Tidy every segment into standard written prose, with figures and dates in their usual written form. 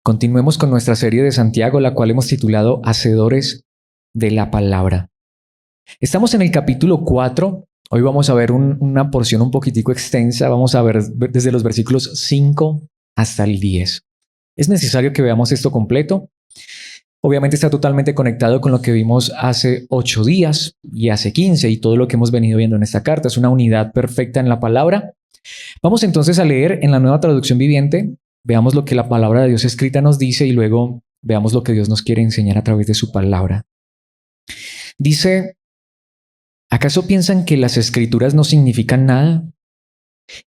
Continuemos con nuestra serie de Santiago, la cual hemos titulado Hacedores de la Palabra. Estamos en el capítulo 4. Hoy vamos a ver una porción un poquitico extensa. Vamos a ver desde los versículos 5 hasta el 10. Es necesario que veamos esto completo. Obviamente está totalmente conectado con lo que vimos hace 8 días y hace 15 y todo lo que hemos venido viendo en esta carta. Es una unidad perfecta en la palabra. Vamos entonces a leer en la Nueva Traducción Viviente. Veamos lo que la palabra de Dios escrita nos dice y luego veamos lo que Dios nos quiere enseñar a través de su palabra. Dice: ¿acaso piensan que las escrituras no significan nada?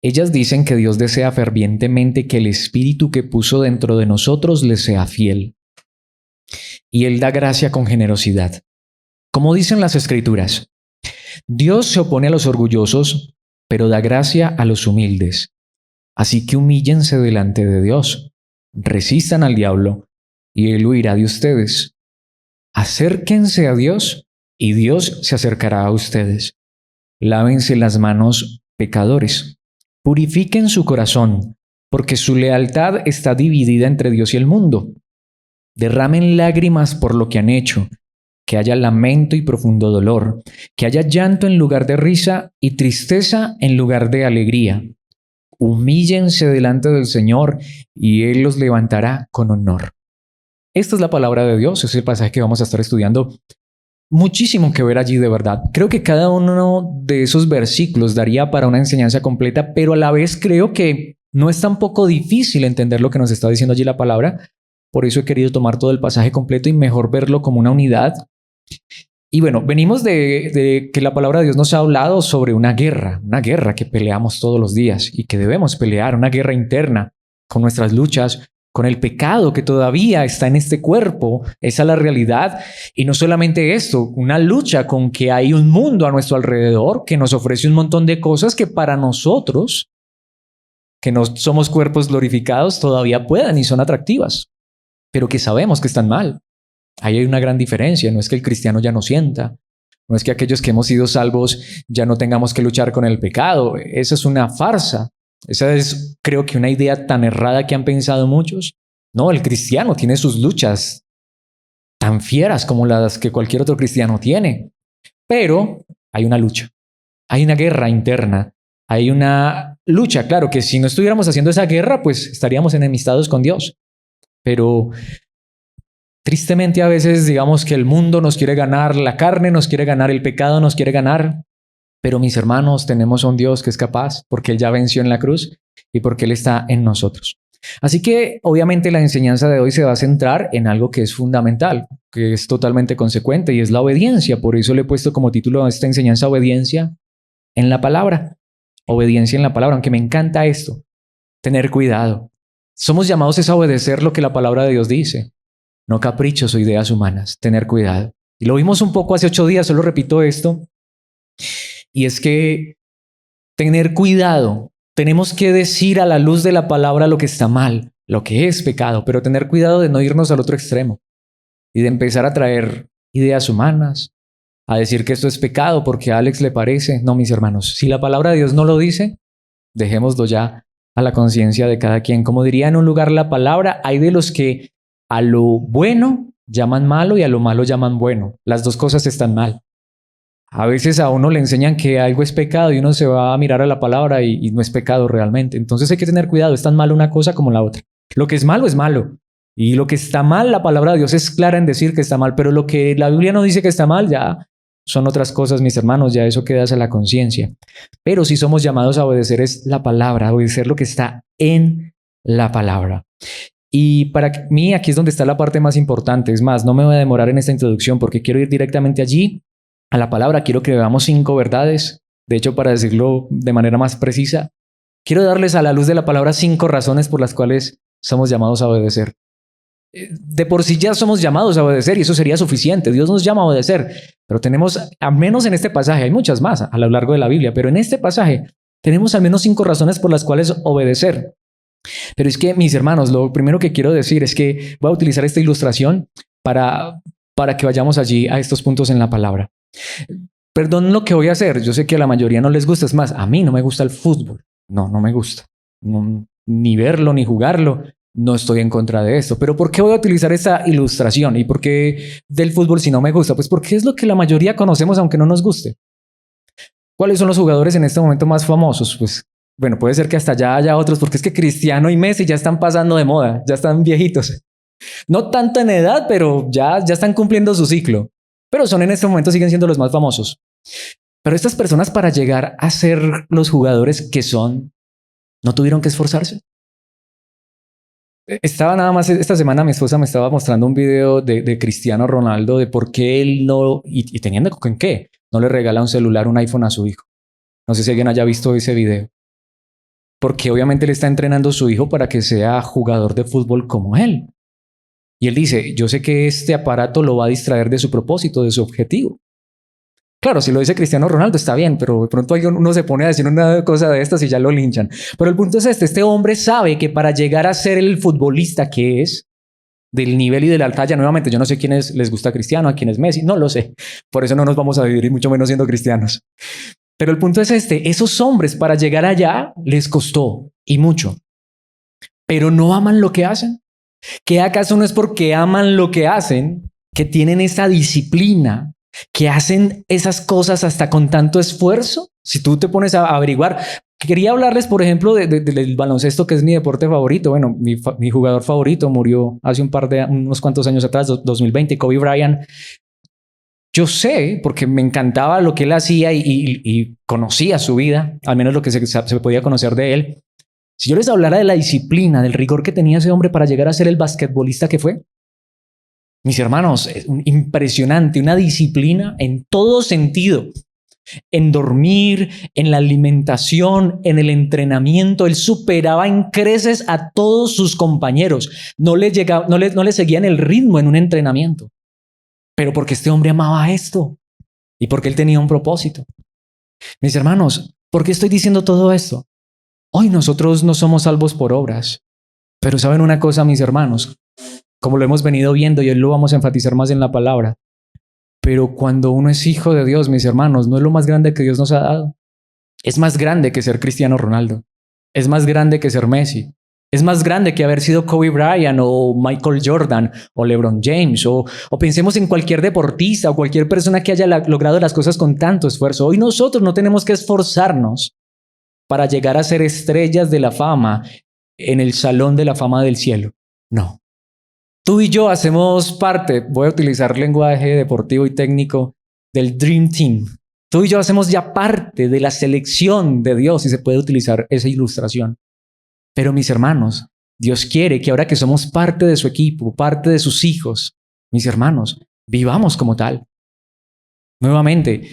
Ellas dicen que Dios desea fervientemente que el Espíritu que puso dentro de nosotros le sea fiel. Y Él da gracia con generosidad. Como dicen las escrituras, Dios se opone a los orgullosos, pero da gracia a los humildes. Así que humíllense delante de Dios, resistan al diablo, y Él huirá de ustedes. Acérquense a Dios, y Dios se acercará a ustedes. Lávense las manos, pecadores. Purifiquen su corazón, porque su lealtad está dividida entre Dios y el mundo. Derramen lágrimas por lo que han hecho, que haya lamento y profundo dolor, que haya llanto en lugar de risa y tristeza en lugar de alegría. Humíllense delante del Señor y Él los levantará con honor. Esta es la palabra de Dios, es el pasaje que vamos a estar estudiando. Muchísimo que ver allí, de verdad. Creo que cada uno de esos versículos daría para una enseñanza completa, pero a la vez creo que no es tampoco difícil entender lo que nos está diciendo allí la palabra. Por eso he querido tomar todo el pasaje completo y mejor verlo como una unidad. Y bueno, venimos de que la palabra de Dios nos ha hablado sobre una guerra que peleamos todos los días y que debemos pelear, una guerra interna con nuestras luchas, con el pecado que todavía está en este cuerpo. Esa es la realidad. Y no solamente esto, una lucha con que hay un mundo a nuestro alrededor que nos ofrece un montón de cosas que para nosotros, que no somos cuerpos glorificados, todavía puedan y son atractivas, pero que sabemos que están mal. Ahí hay una gran diferencia. No es que el cristiano ya no sienta, no es que aquellos que hemos sido salvos ya no tengamos que luchar con el pecado. Esa es una farsa. Esa es, creo que, una idea tan errada que han pensado muchos. No, el cristiano tiene sus luchas tan fieras como las que cualquier otro cristiano tiene. Pero hay una lucha, hay una guerra interna, hay una lucha. Claro que si no estuviéramos haciendo esa guerra, pues estaríamos enemistados con Dios. Pero tristemente a veces digamos que el mundo nos quiere ganar, la carne nos quiere ganar, el pecado nos quiere ganar. Pero mis hermanos, tenemos a un Dios que es capaz, porque Él ya venció en la cruz y porque Él está en nosotros. Así que obviamente la enseñanza de hoy se va a centrar en algo que es fundamental, que es totalmente consecuente, y es la obediencia. Por eso le he puesto como título a esta enseñanza: obediencia en la palabra. Obediencia en la palabra, aunque me encanta esto. Tener cuidado. Somos llamados a obedecer lo que la palabra de Dios dice, no caprichos o ideas humanas. Tener cuidado. Y lo vimos un poco hace 8 días, solo repito esto. Y es que tener cuidado, tenemos que decir a la luz de la palabra lo que está mal, lo que es pecado, pero tener cuidado de no irnos al otro extremo y de empezar a traer ideas humanas, a decir que esto es pecado porque a Alex le parece. No, mis hermanos, si la palabra de Dios no lo dice, dejémoslo ya a la conciencia de cada quien. Como diría en un lugar la palabra, hay de los que a lo bueno llaman malo y a lo malo llaman bueno. Las dos cosas están mal. A veces a uno le enseñan que algo es pecado y uno se va a mirar a la palabra y no es pecado realmente. Entonces hay que tener cuidado, es tan malo una cosa como la otra. Lo que es malo es malo. Y lo que está mal, la palabra de Dios es clara en decir que está mal, pero lo que la Biblia no dice que está mal, ya son otras cosas, mis hermanos, ya eso queda hacia la conciencia. Pero si somos llamados a obedecer es la palabra, a obedecer lo que está en la palabra. Y para mí aquí es donde está la parte más importante. Es más, no me voy a demorar en esta introducción porque quiero ir directamente allí a la palabra. Quiero que veamos 5 verdades. De hecho, para decirlo de manera más precisa, quiero darles a la luz de la palabra 5 razones por las cuales somos llamados a obedecer. De por sí ya somos llamados a obedecer y eso sería suficiente. Dios nos llama a obedecer, pero tenemos, al menos en este pasaje, hay muchas más a lo largo de la Biblia, pero en este pasaje tenemos al menos 5 razones por las cuales obedecer. Pero es que, mis hermanos, lo primero que quiero decir es que voy a utilizar esta ilustración para que vayamos allí a estos puntos en la palabra. Perdón lo que voy a hacer, yo sé que a la mayoría no les gusta, es más, a mí no me gusta el fútbol, no me gusta, ni verlo, ni jugarlo. no estoy en contra de esto. Pero ¿por qué voy a utilizar esa ilustración? ¿Y por qué del fútbol si no me gusta? Pues porque es lo que la mayoría conocemos aunque no nos guste. ¿Cuáles son los jugadores en este momento más famosos? Pues bueno, puede ser que hasta allá haya otros, porque es que Cristiano y Messi ya están pasando de moda, ya están viejitos. No tanto en edad, pero ya están cumpliendo su ciclo. Pero son en este momento, siguen siendo los más famosos. Pero estas personas para llegar a ser los jugadores que son, no tuvieron que esforzarse. Estaba nada más, esta semana mi esposa me estaba mostrando un video de Cristiano Ronaldo de por qué él no, y teniendo en qué, no le regala un celular, un iPhone a su hijo. No sé si alguien haya visto ese video. Porque obviamente le está entrenando a su hijo para que sea jugador de fútbol como él. Y él dice, yo sé que este aparato lo va a distraer de su propósito, de su objetivo. Claro, si lo dice Cristiano Ronaldo está bien, pero de pronto uno se pone a decir una cosa de estas y ya lo linchan. Pero el punto es este hombre sabe que para llegar a ser el futbolista que es, del nivel y de la talla, nuevamente, yo no sé quiénes les gusta Cristiano, a quién es Messi, no lo sé. Por eso no nos vamos a vivir y mucho menos siendo cristianos. Pero el punto es esos hombres para llegar allá les costó y mucho, pero no aman lo que hacen. ¿Que acaso no es porque aman lo que hacen, que tienen esa disciplina, que hacen esas cosas hasta con tanto esfuerzo? Si tú te pones a averiguar, quería hablarles, por ejemplo, del baloncesto, que es mi deporte favorito. Bueno, mi jugador favorito murió hace unos cuantos años atrás, 2020, Kobe Bryant. Yo sé, porque me encantaba lo que él hacía y conocía su vida, al menos lo que se podía conocer de él. Si yo les hablara de la disciplina, del rigor que tenía ese hombre para llegar a ser el basquetbolista que fue, mis hermanos, es impresionante, una disciplina en todo sentido, en dormir, en la alimentación, en el entrenamiento. Él superaba en creces a todos sus compañeros. No le seguían el ritmo en un entrenamiento. Pero porque este hombre amaba esto y porque él tenía un propósito. Mis hermanos, ¿por qué estoy diciendo todo esto? Hoy nosotros no somos salvos por obras, pero ¿saben una cosa, mis hermanos? Como lo hemos venido viendo y hoy lo vamos a enfatizar más en la palabra, pero cuando uno es hijo de Dios, mis hermanos, no es lo más grande que Dios nos ha dado. Es más grande que ser Cristiano Ronaldo. Es más grande que ser Messi. Es más grande que haber sido Kobe Bryant o Michael Jordan o LeBron James o pensemos en cualquier deportista o cualquier persona que haya logrado las cosas con tanto esfuerzo. Hoy nosotros no tenemos que esforzarnos para llegar a ser estrellas de la fama en el salón de la fama del cielo. No. Tú y yo hacemos parte, voy a utilizar lenguaje deportivo y técnico, del Dream Team. Tú y yo hacemos ya parte de la selección de Dios, si se puede utilizar esa ilustración. Pero mis hermanos, Dios quiere que ahora que somos parte de su equipo, parte de sus hijos, mis hermanos, vivamos como tal. Nuevamente,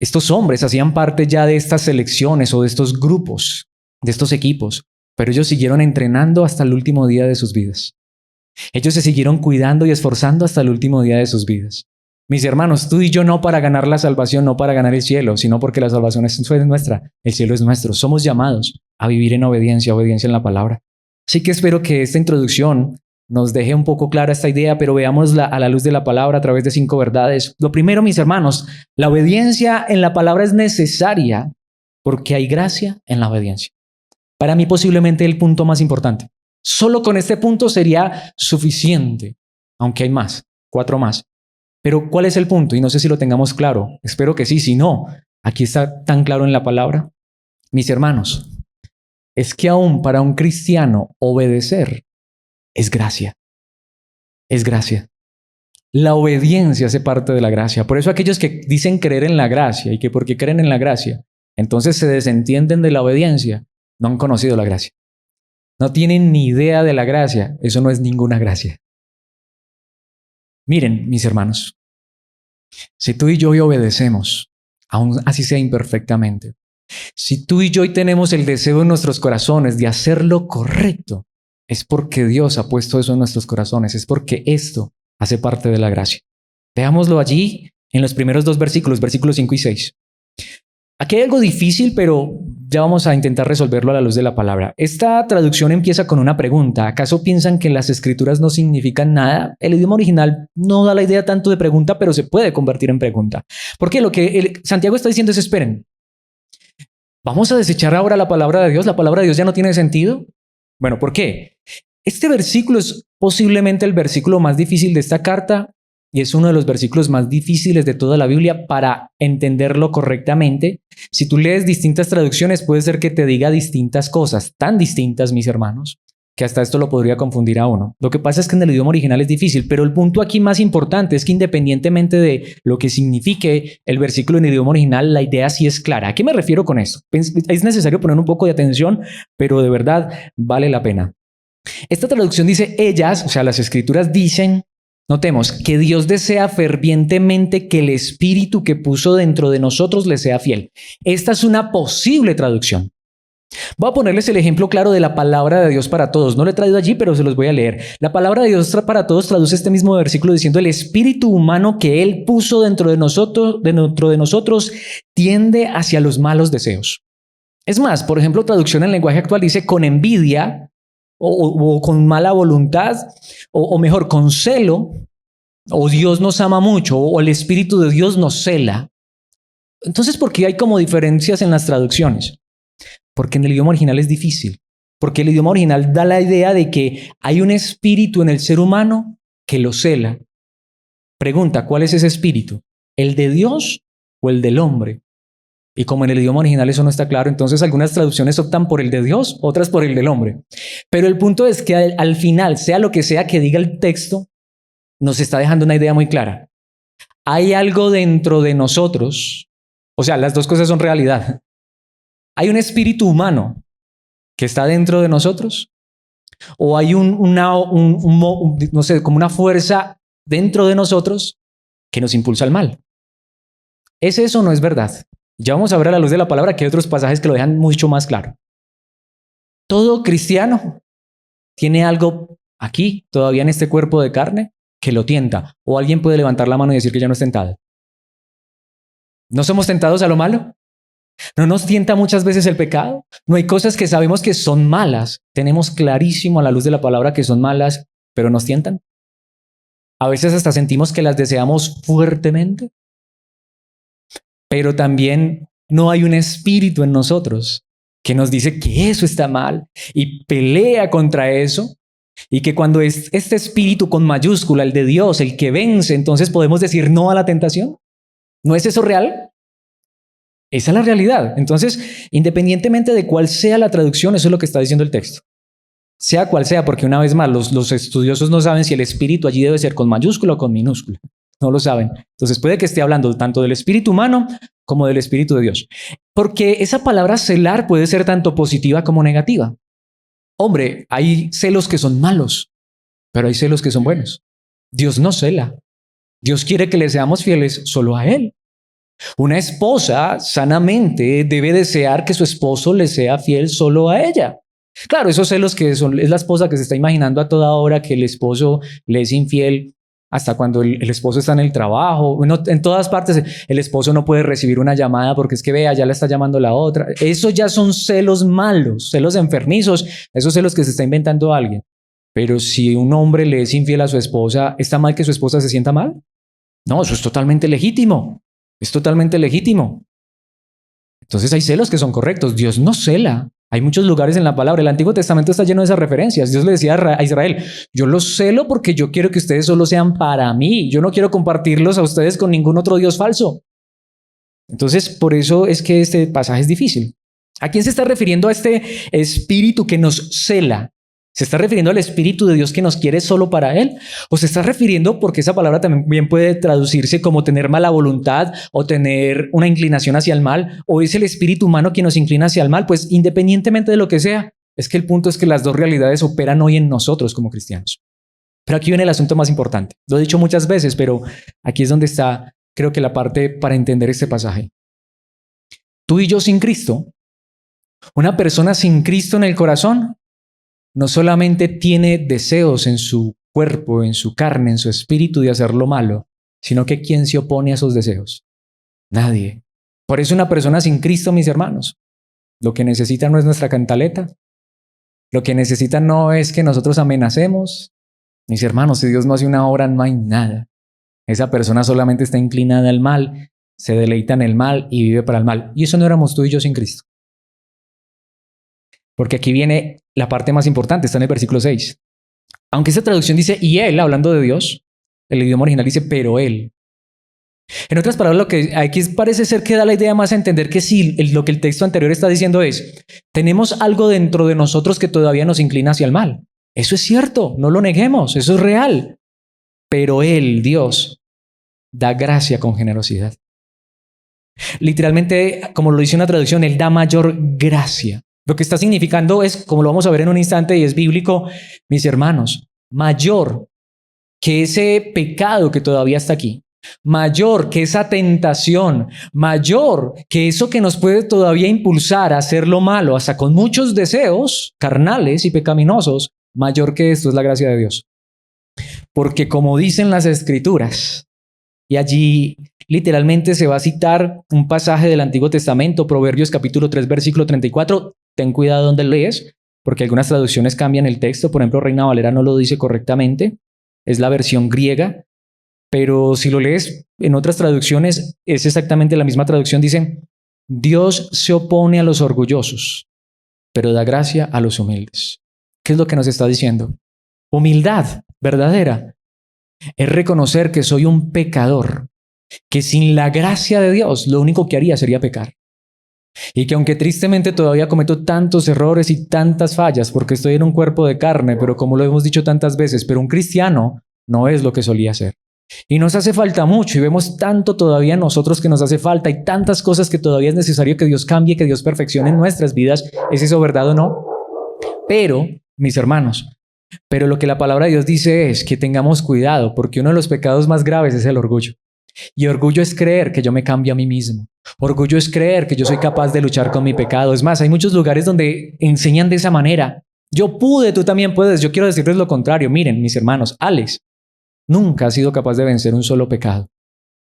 estos hombres hacían parte ya de estas selecciones o de estos grupos, de estos equipos, pero ellos siguieron entrenando hasta el último día de sus vidas. Ellos se siguieron cuidando y esforzando hasta el último día de sus vidas. Mis hermanos, tú y yo no para ganar la salvación, no para ganar el cielo, sino porque la salvación es nuestra, el cielo es nuestro. Somos llamados a vivir en obediencia en la palabra. Así que espero que esta introducción nos deje un poco clara esta idea, pero veámosla a la luz de la palabra a través de 5 verdades. Lo primero, mis hermanos, la obediencia en la palabra es necesaria porque hay gracia en la obediencia. Para mí posiblemente el punto más importante. Solo con este punto sería suficiente, aunque hay más, 4 más. Pero ¿cuál es el punto? Y no sé si lo tengamos claro. Espero que sí. Si no, aquí está tan claro en la palabra. Mis hermanos, es que aún para un cristiano obedecer es gracia. Es gracia. La obediencia hace parte de la gracia. Por eso aquellos que dicen creer en la gracia y que porque creen en la gracia, entonces se desentienden de la obediencia, no han conocido la gracia. No tienen ni idea de la gracia. Eso no es ninguna gracia. Miren, mis hermanos, si tú y yo hoy obedecemos, aun así sea imperfectamente, si tú y yo hoy tenemos el deseo en nuestros corazones de hacer lo correcto, es porque Dios ha puesto eso en nuestros corazones, es porque esto hace parte de la gracia. Veámoslo allí en los primeros 2 versículos, versículos 5 y 6. Aquí hay algo difícil, pero ya vamos a intentar resolverlo a la luz de la palabra. Esta traducción empieza con una pregunta. ¿Acaso piensan que las escrituras no significan nada? El idioma original no da la idea tanto de pregunta, pero se puede convertir en pregunta. Porque lo que Santiago está diciendo es, esperen, ¿vamos a desechar ahora la palabra de Dios? ¿La palabra de Dios ya no tiene sentido? Bueno, ¿por qué? Este versículo es posiblemente el versículo más difícil de esta carta y es uno de los versículos más difíciles de toda la Biblia para entenderlo correctamente. Si tú lees distintas traducciones, puede ser que te diga distintas cosas, tan distintas, mis hermanos, que hasta esto lo podría confundir a uno. Lo que pasa es que en el idioma original es difícil, pero el punto aquí más importante es que independientemente de lo que signifique el versículo en el idioma original, la idea sí es clara. ¿A qué me refiero con esto? Es necesario poner un poco de atención, pero de verdad vale la pena. Esta traducción dice ellas, o sea, las escrituras dicen, notemos, que Dios desea fervientemente que el espíritu que puso dentro de nosotros le sea fiel. Esta es una posible traducción. Voy a ponerles el ejemplo claro de la palabra de Dios para todos. No lo he traído allí, pero se los voy a leer. La palabra de Dios para todos traduce este mismo versículo diciendo: el espíritu humano que Él puso dentro de nosotros tiende hacia los malos deseos. Es más, por ejemplo, traducción en lenguaje actual dice con envidia o con mala voluntad, o mejor, con celo, o Dios nos ama mucho, o el Espíritu de Dios nos cela. Entonces, ¿por qué hay como diferencias en las traducciones? Porque en el idioma original es difícil. Porque el idioma original da la idea de que hay un espíritu en el ser humano que lo cela. Pregunta, ¿cuál es ese espíritu? ¿El de Dios o el del hombre? Y como en el idioma original eso no está claro, entonces algunas traducciones optan por el de Dios, otras por el del hombre. Pero el punto es que al final, sea lo que sea que diga el texto, nos está dejando una idea muy clara. Hay algo dentro de nosotros, o sea, las dos cosas son realidad. Hay un espíritu humano que está dentro de nosotros, o hay no sé, como una fuerza dentro de nosotros que nos impulsa al mal. ¿Es eso o no es verdad? Ya vamos a ver a la luz de la palabra que hay otros pasajes que lo dejan mucho más claro. Todo cristiano tiene algo aquí, todavía en este cuerpo de carne, que lo tienta. O alguien puede levantar la mano y decir que ya no es tentado. ¿No somos tentados a lo malo? ¿No nos tienta muchas veces el pecado? ¿No hay cosas que sabemos que son malas? Tenemos clarísimo a la luz de la palabra que son malas, pero nos tientan. A veces hasta sentimos que las deseamos fuertemente. Pero también no hay un espíritu en nosotros que nos dice que eso está mal y pelea contra eso. Y que cuando es este espíritu con mayúscula, el de Dios, el que vence, entonces podemos decir no a la tentación. ¿No es eso real? Esa es la realidad. Entonces, independientemente de cuál sea la traducción, eso es lo que está diciendo el texto. Sea cual sea, porque una vez más, los estudiosos no saben si el espíritu allí debe ser con mayúscula o con minúscula. No lo saben. Entonces puede que esté hablando tanto del espíritu humano como del espíritu de Dios. Porque esa palabra celar puede ser tanto positiva como negativa. Hombre, hay celos que son malos, pero hay celos que son buenos. Dios no cela. Dios quiere que le seamos fieles solo a Él. Una esposa sanamente debe desear que su esposo le sea fiel solo a ella. Claro, esos celos que es la esposa que se está imaginando a toda hora que el esposo le es infiel hasta cuando el esposo está en el trabajo. Bueno, en todas partes el esposo no puede recibir una llamada porque es que vea, ya la está llamando la otra. Eso ya son celos malos, celos enfermizos, esos celos que se está inventando alguien. Pero si un hombre le es infiel a su esposa, ¿está mal que su esposa se sienta mal? No, eso es totalmente legítimo. Es totalmente legítimo. Entonces hay celos que son correctos. Dios no cela. Hay muchos lugares en la palabra. El Antiguo Testamento está lleno de esas referencias. Dios le decía a Israel, yo los celo porque yo quiero que ustedes solo sean para mí. Yo no quiero compartirlos a ustedes con ningún otro Dios falso. Entonces, por eso es que este pasaje es difícil. ¿A quién se está refiriendo a este espíritu que nos cela? ¿Se está refiriendo al Espíritu de Dios que nos quiere solo para Él? ¿O se está refiriendo, porque esa palabra también puede traducirse como tener mala voluntad o tener una inclinación hacia el mal? ¿O es el espíritu humano que nos inclina hacia el mal? Pues independientemente de lo que sea, es que el punto es que las dos realidades operan hoy en nosotros como cristianos. Pero aquí viene el asunto más importante. Lo he dicho muchas veces, pero aquí es donde está, creo que la parte para entender este pasaje. Tú y yo sin Cristo, una persona sin Cristo en el corazón, no solamente tiene deseos en su cuerpo, en su carne, en su espíritu de hacer lo malo, sino que ¿quién se opone a esos deseos? Nadie. Por eso una persona sin Cristo, mis hermanos, lo que necesita no es nuestra cantaleta, lo que necesita no es que nosotros amenacemos. Mis hermanos, si Dios no hace una obra, no hay nada. Esa persona solamente está inclinada al mal, se deleita en el mal y vive para el mal. Y eso no éramos tú y yo sin Cristo. Porque aquí viene la parte más importante, está en el versículo 6. Aunque esta traducción dice, y él, hablando de Dios, el idioma original dice, pero él. En otras palabras, lo que aquí parece ser que da la idea más a entender que sí, lo que el texto anterior está diciendo es, tenemos algo dentro de nosotros que todavía nos inclina hacia el mal. Eso es cierto, no lo neguemos, eso es real. Pero él, Dios, da gracia con generosidad. Literalmente, como lo dice una traducción, él da mayor gracia. Lo que está significando es, como lo vamos a ver en un instante y es bíblico, mis hermanos, mayor que ese pecado que todavía está aquí, mayor que esa tentación, mayor que eso que nos puede todavía impulsar a hacer lo malo, hasta con muchos deseos carnales y pecaminosos, mayor que esto es la gracia de Dios. Porque como dicen las Escrituras, y allí literalmente se va a citar un pasaje del Antiguo Testamento, Proverbios capítulo 3, versículo 34. Ten cuidado donde lees, porque algunas traducciones cambian el texto. Por ejemplo, Reina Valera no lo dice correctamente. Es la versión griega. Pero si lo lees en otras traducciones, es exactamente la misma traducción. Dice, Dios se opone a los orgullosos, pero da gracia a los humildes. ¿Qué es lo que nos está diciendo? Humildad verdadera es reconocer que soy un pecador, que sin la gracia de Dios lo único que haría sería pecar. Y que aunque tristemente todavía cometo tantos errores y tantas fallas porque estoy en un cuerpo de carne, pero como lo hemos dicho tantas veces, pero un cristiano no es lo que solía ser. Y nos hace falta mucho y vemos tanto todavía en nosotros que nos hace falta y tantas cosas que todavía es necesario que Dios cambie, que Dios perfeccione en nuestras vidas. ¿Es eso verdad o no? Pero, mis hermanos, pero lo que la palabra de Dios dice es que tengamos cuidado porque uno de los pecados más graves es el orgullo. Y orgullo es creer que yo me cambio a mí mismo. Orgullo es creer que yo soy capaz de luchar con mi pecado. Es más, hay muchos lugares donde enseñan de esa manera. Yo pude, tú también puedes. Yo quiero decirles lo contrario. Miren, mis hermanos, Alex nunca ha sido capaz de vencer un solo pecado.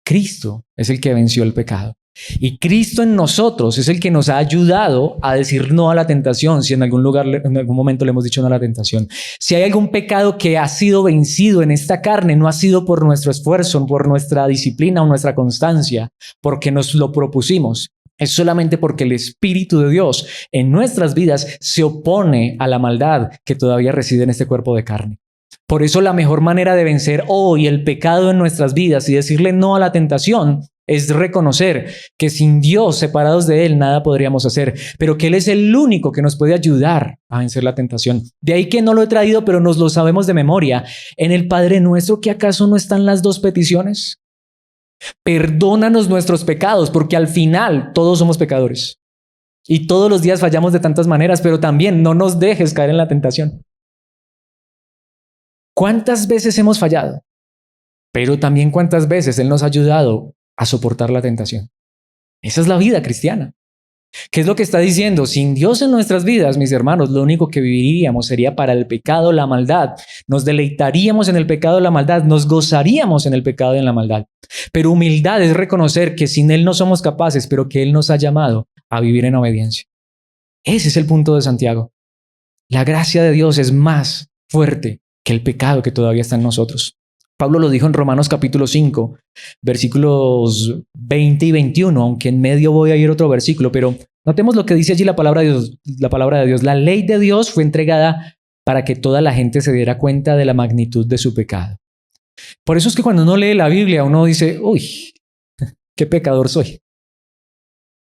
Cristo es el que venció el pecado. Y Cristo en nosotros es el que nos ha ayudado a decir no a la tentación, si en algún lugar, en algún momento le hemos dicho no a la tentación. Si hay algún pecado que ha sido vencido en esta carne, no ha sido por nuestro esfuerzo, por nuestra disciplina o nuestra constancia, porque nos lo propusimos. Es solamente porque el Espíritu de Dios en nuestras vidas se opone a la maldad que todavía reside en este cuerpo de carne. Por eso la mejor manera de vencer hoy el pecado en nuestras vidas y decirle no a la tentación es reconocer que sin Dios, separados de Él, nada podríamos hacer, pero que Él es el único que nos puede ayudar a vencer la tentación. De ahí que no lo he traído, pero nos lo sabemos de memoria. En el Padre Nuestro, ¿que acaso no están las dos peticiones? Perdónanos nuestros pecados, porque al final todos somos pecadores. Y todos los días fallamos de tantas maneras, pero también no nos dejes caer en la tentación. ¿Cuántas veces hemos fallado? Pero también cuántas veces Él nos ha ayudado a soportar la tentación. Esa es la vida cristiana. ¿Qué es lo que está diciendo? Sin Dios en nuestras vidas, mis hermanos, lo único que viviríamos sería para el pecado, la maldad. Nos deleitaríamos en el pecado, la maldad. Nos gozaríamos en el pecado y en la maldad. Pero humildad es reconocer que sin Él no somos capaces, pero que Él nos ha llamado a vivir en obediencia. Ese es el punto de Santiago. La gracia de Dios es más fuerte que el pecado que todavía está en nosotros. Pablo lo dijo en Romanos capítulo 5, versículos 20 y 21, aunque en medio voy a ir otro versículo, pero notemos lo que dice allí la palabra de Dios. La palabra de Dios, la ley de Dios fue entregada para que toda la gente se diera cuenta de la magnitud de su pecado. Por eso es que cuando uno lee la Biblia, uno dice, uy, qué pecador soy.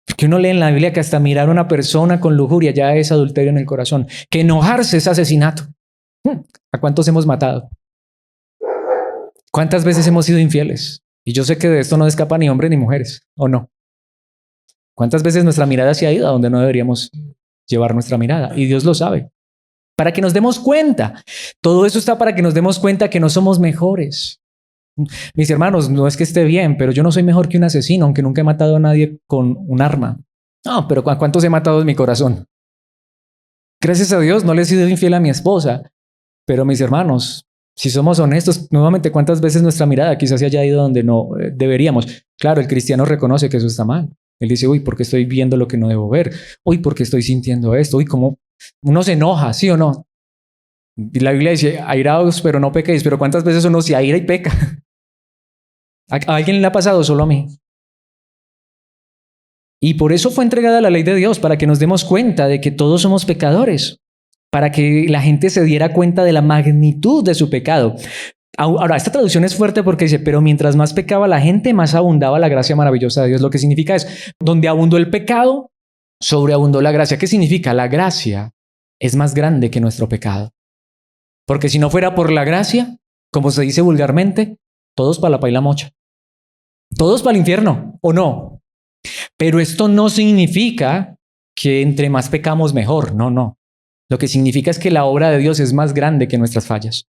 Porque uno lee en la Biblia que hasta mirar a una persona con lujuria ya es adulterio en el corazón, que enojarse es asesinato. ¿A cuántos hemos matado? ¿Cuántas veces hemos sido infieles? Y yo sé que de esto no escapa ni hombres ni mujeres, ¿o no? ¿Cuántas veces nuestra mirada se ha ido a donde no deberíamos llevar nuestra mirada? Y Dios lo sabe. Para que nos demos cuenta. Todo eso está para que nos demos cuenta que no somos mejores. Mis hermanos, no es que esté bien, pero yo no soy mejor que un asesino, aunque nunca he matado a nadie con un arma. No, pero ¿a cuántos he matado en mi corazón? Gracias a Dios no le he sido infiel a mi esposa. Pero mis hermanos, si somos honestos, nuevamente, ¿cuántas veces nuestra mirada quizás se haya ido donde no deberíamos? Claro, el cristiano reconoce que eso está mal. Él dice, uy, ¿por qué estoy viendo lo que no debo ver? Uy, ¿por qué estoy sintiendo esto? Uy, ¿cómo? Uno se enoja, ¿sí o no? Y la Biblia dice, airaos, pero no pequéis. Pero ¿cuántas veces uno se aira y peca? ¿A alguien le ha pasado? Solo a mí. Y por eso fue entregada la ley de Dios, para que nos demos cuenta de que todos somos pecadores, para que la gente se diera cuenta de la magnitud de su pecado. Ahora, esta traducción es fuerte porque dice, pero mientras más pecaba la gente, más abundaba la gracia maravillosa de Dios. Lo que significa es, donde abundó el pecado, sobreabundó la gracia. ¿Qué significa? La gracia es más grande que nuestro pecado. Porque si no fuera por la gracia, como se dice vulgarmente, todos para la paila mocha. Todos para el infierno, ¿o no? Pero esto no significa que entre más pecamos mejor. No, no. Lo que significa es que la obra de Dios es más grande que nuestras fallas.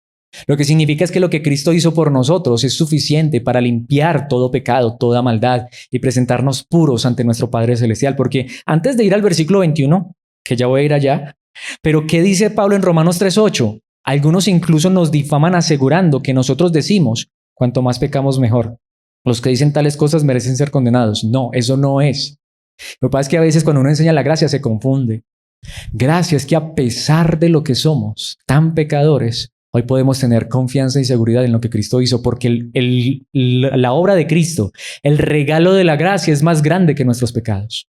Lo que significa es que lo que Cristo hizo por nosotros es suficiente para limpiar todo pecado, toda maldad y presentarnos puros ante nuestro Padre Celestial. Porque antes de ir al versículo 21, que ya voy a ir allá, pero ¿qué dice Pablo en Romanos 3:8? Algunos incluso nos difaman asegurando que nosotros decimos, cuanto más pecamos mejor. Los que dicen tales cosas merecen ser condenados. No, eso no es. Lo que pasa es que a veces cuando uno enseña la gracia se confunde. Gracia es que a pesar de lo que somos, tan pecadores, hoy podemos tener confianza y seguridad en lo que Cristo hizo, porque la obra de Cristo, el regalo de la gracia es más grande que nuestros pecados.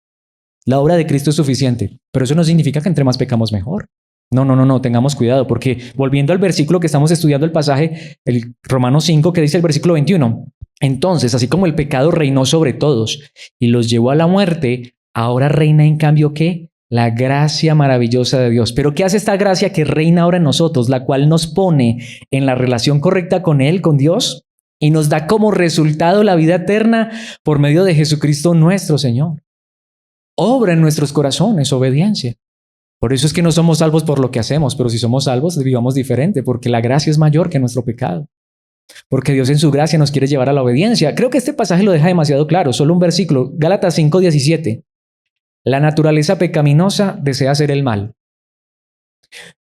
La obra de Cristo es suficiente, pero eso no significa que entre más pecamos mejor. No, tengamos cuidado, porque volviendo al versículo que estamos estudiando, el pasaje, el Romanos 5, que dice el versículo 21, entonces, así como el pecado reinó sobre todos y los llevó a la muerte, ahora reina en cambio ¿qué? La gracia maravillosa de Dios. ¿Pero qué hace esta gracia que reina ahora en nosotros, la cual nos pone en la relación correcta con Él, con Dios, y nos da como resultado la vida eterna por medio de Jesucristo nuestro Señor? Obra en nuestros corazones, obediencia. Por eso es que no somos salvos por lo que hacemos, pero si somos salvos, vivamos diferente, porque la gracia es mayor que nuestro pecado. Porque Dios en su gracia nos quiere llevar a la obediencia. Creo que este pasaje lo deja demasiado claro. Solo un versículo, Gálatas 5:17. La naturaleza pecaminosa desea hacer el mal,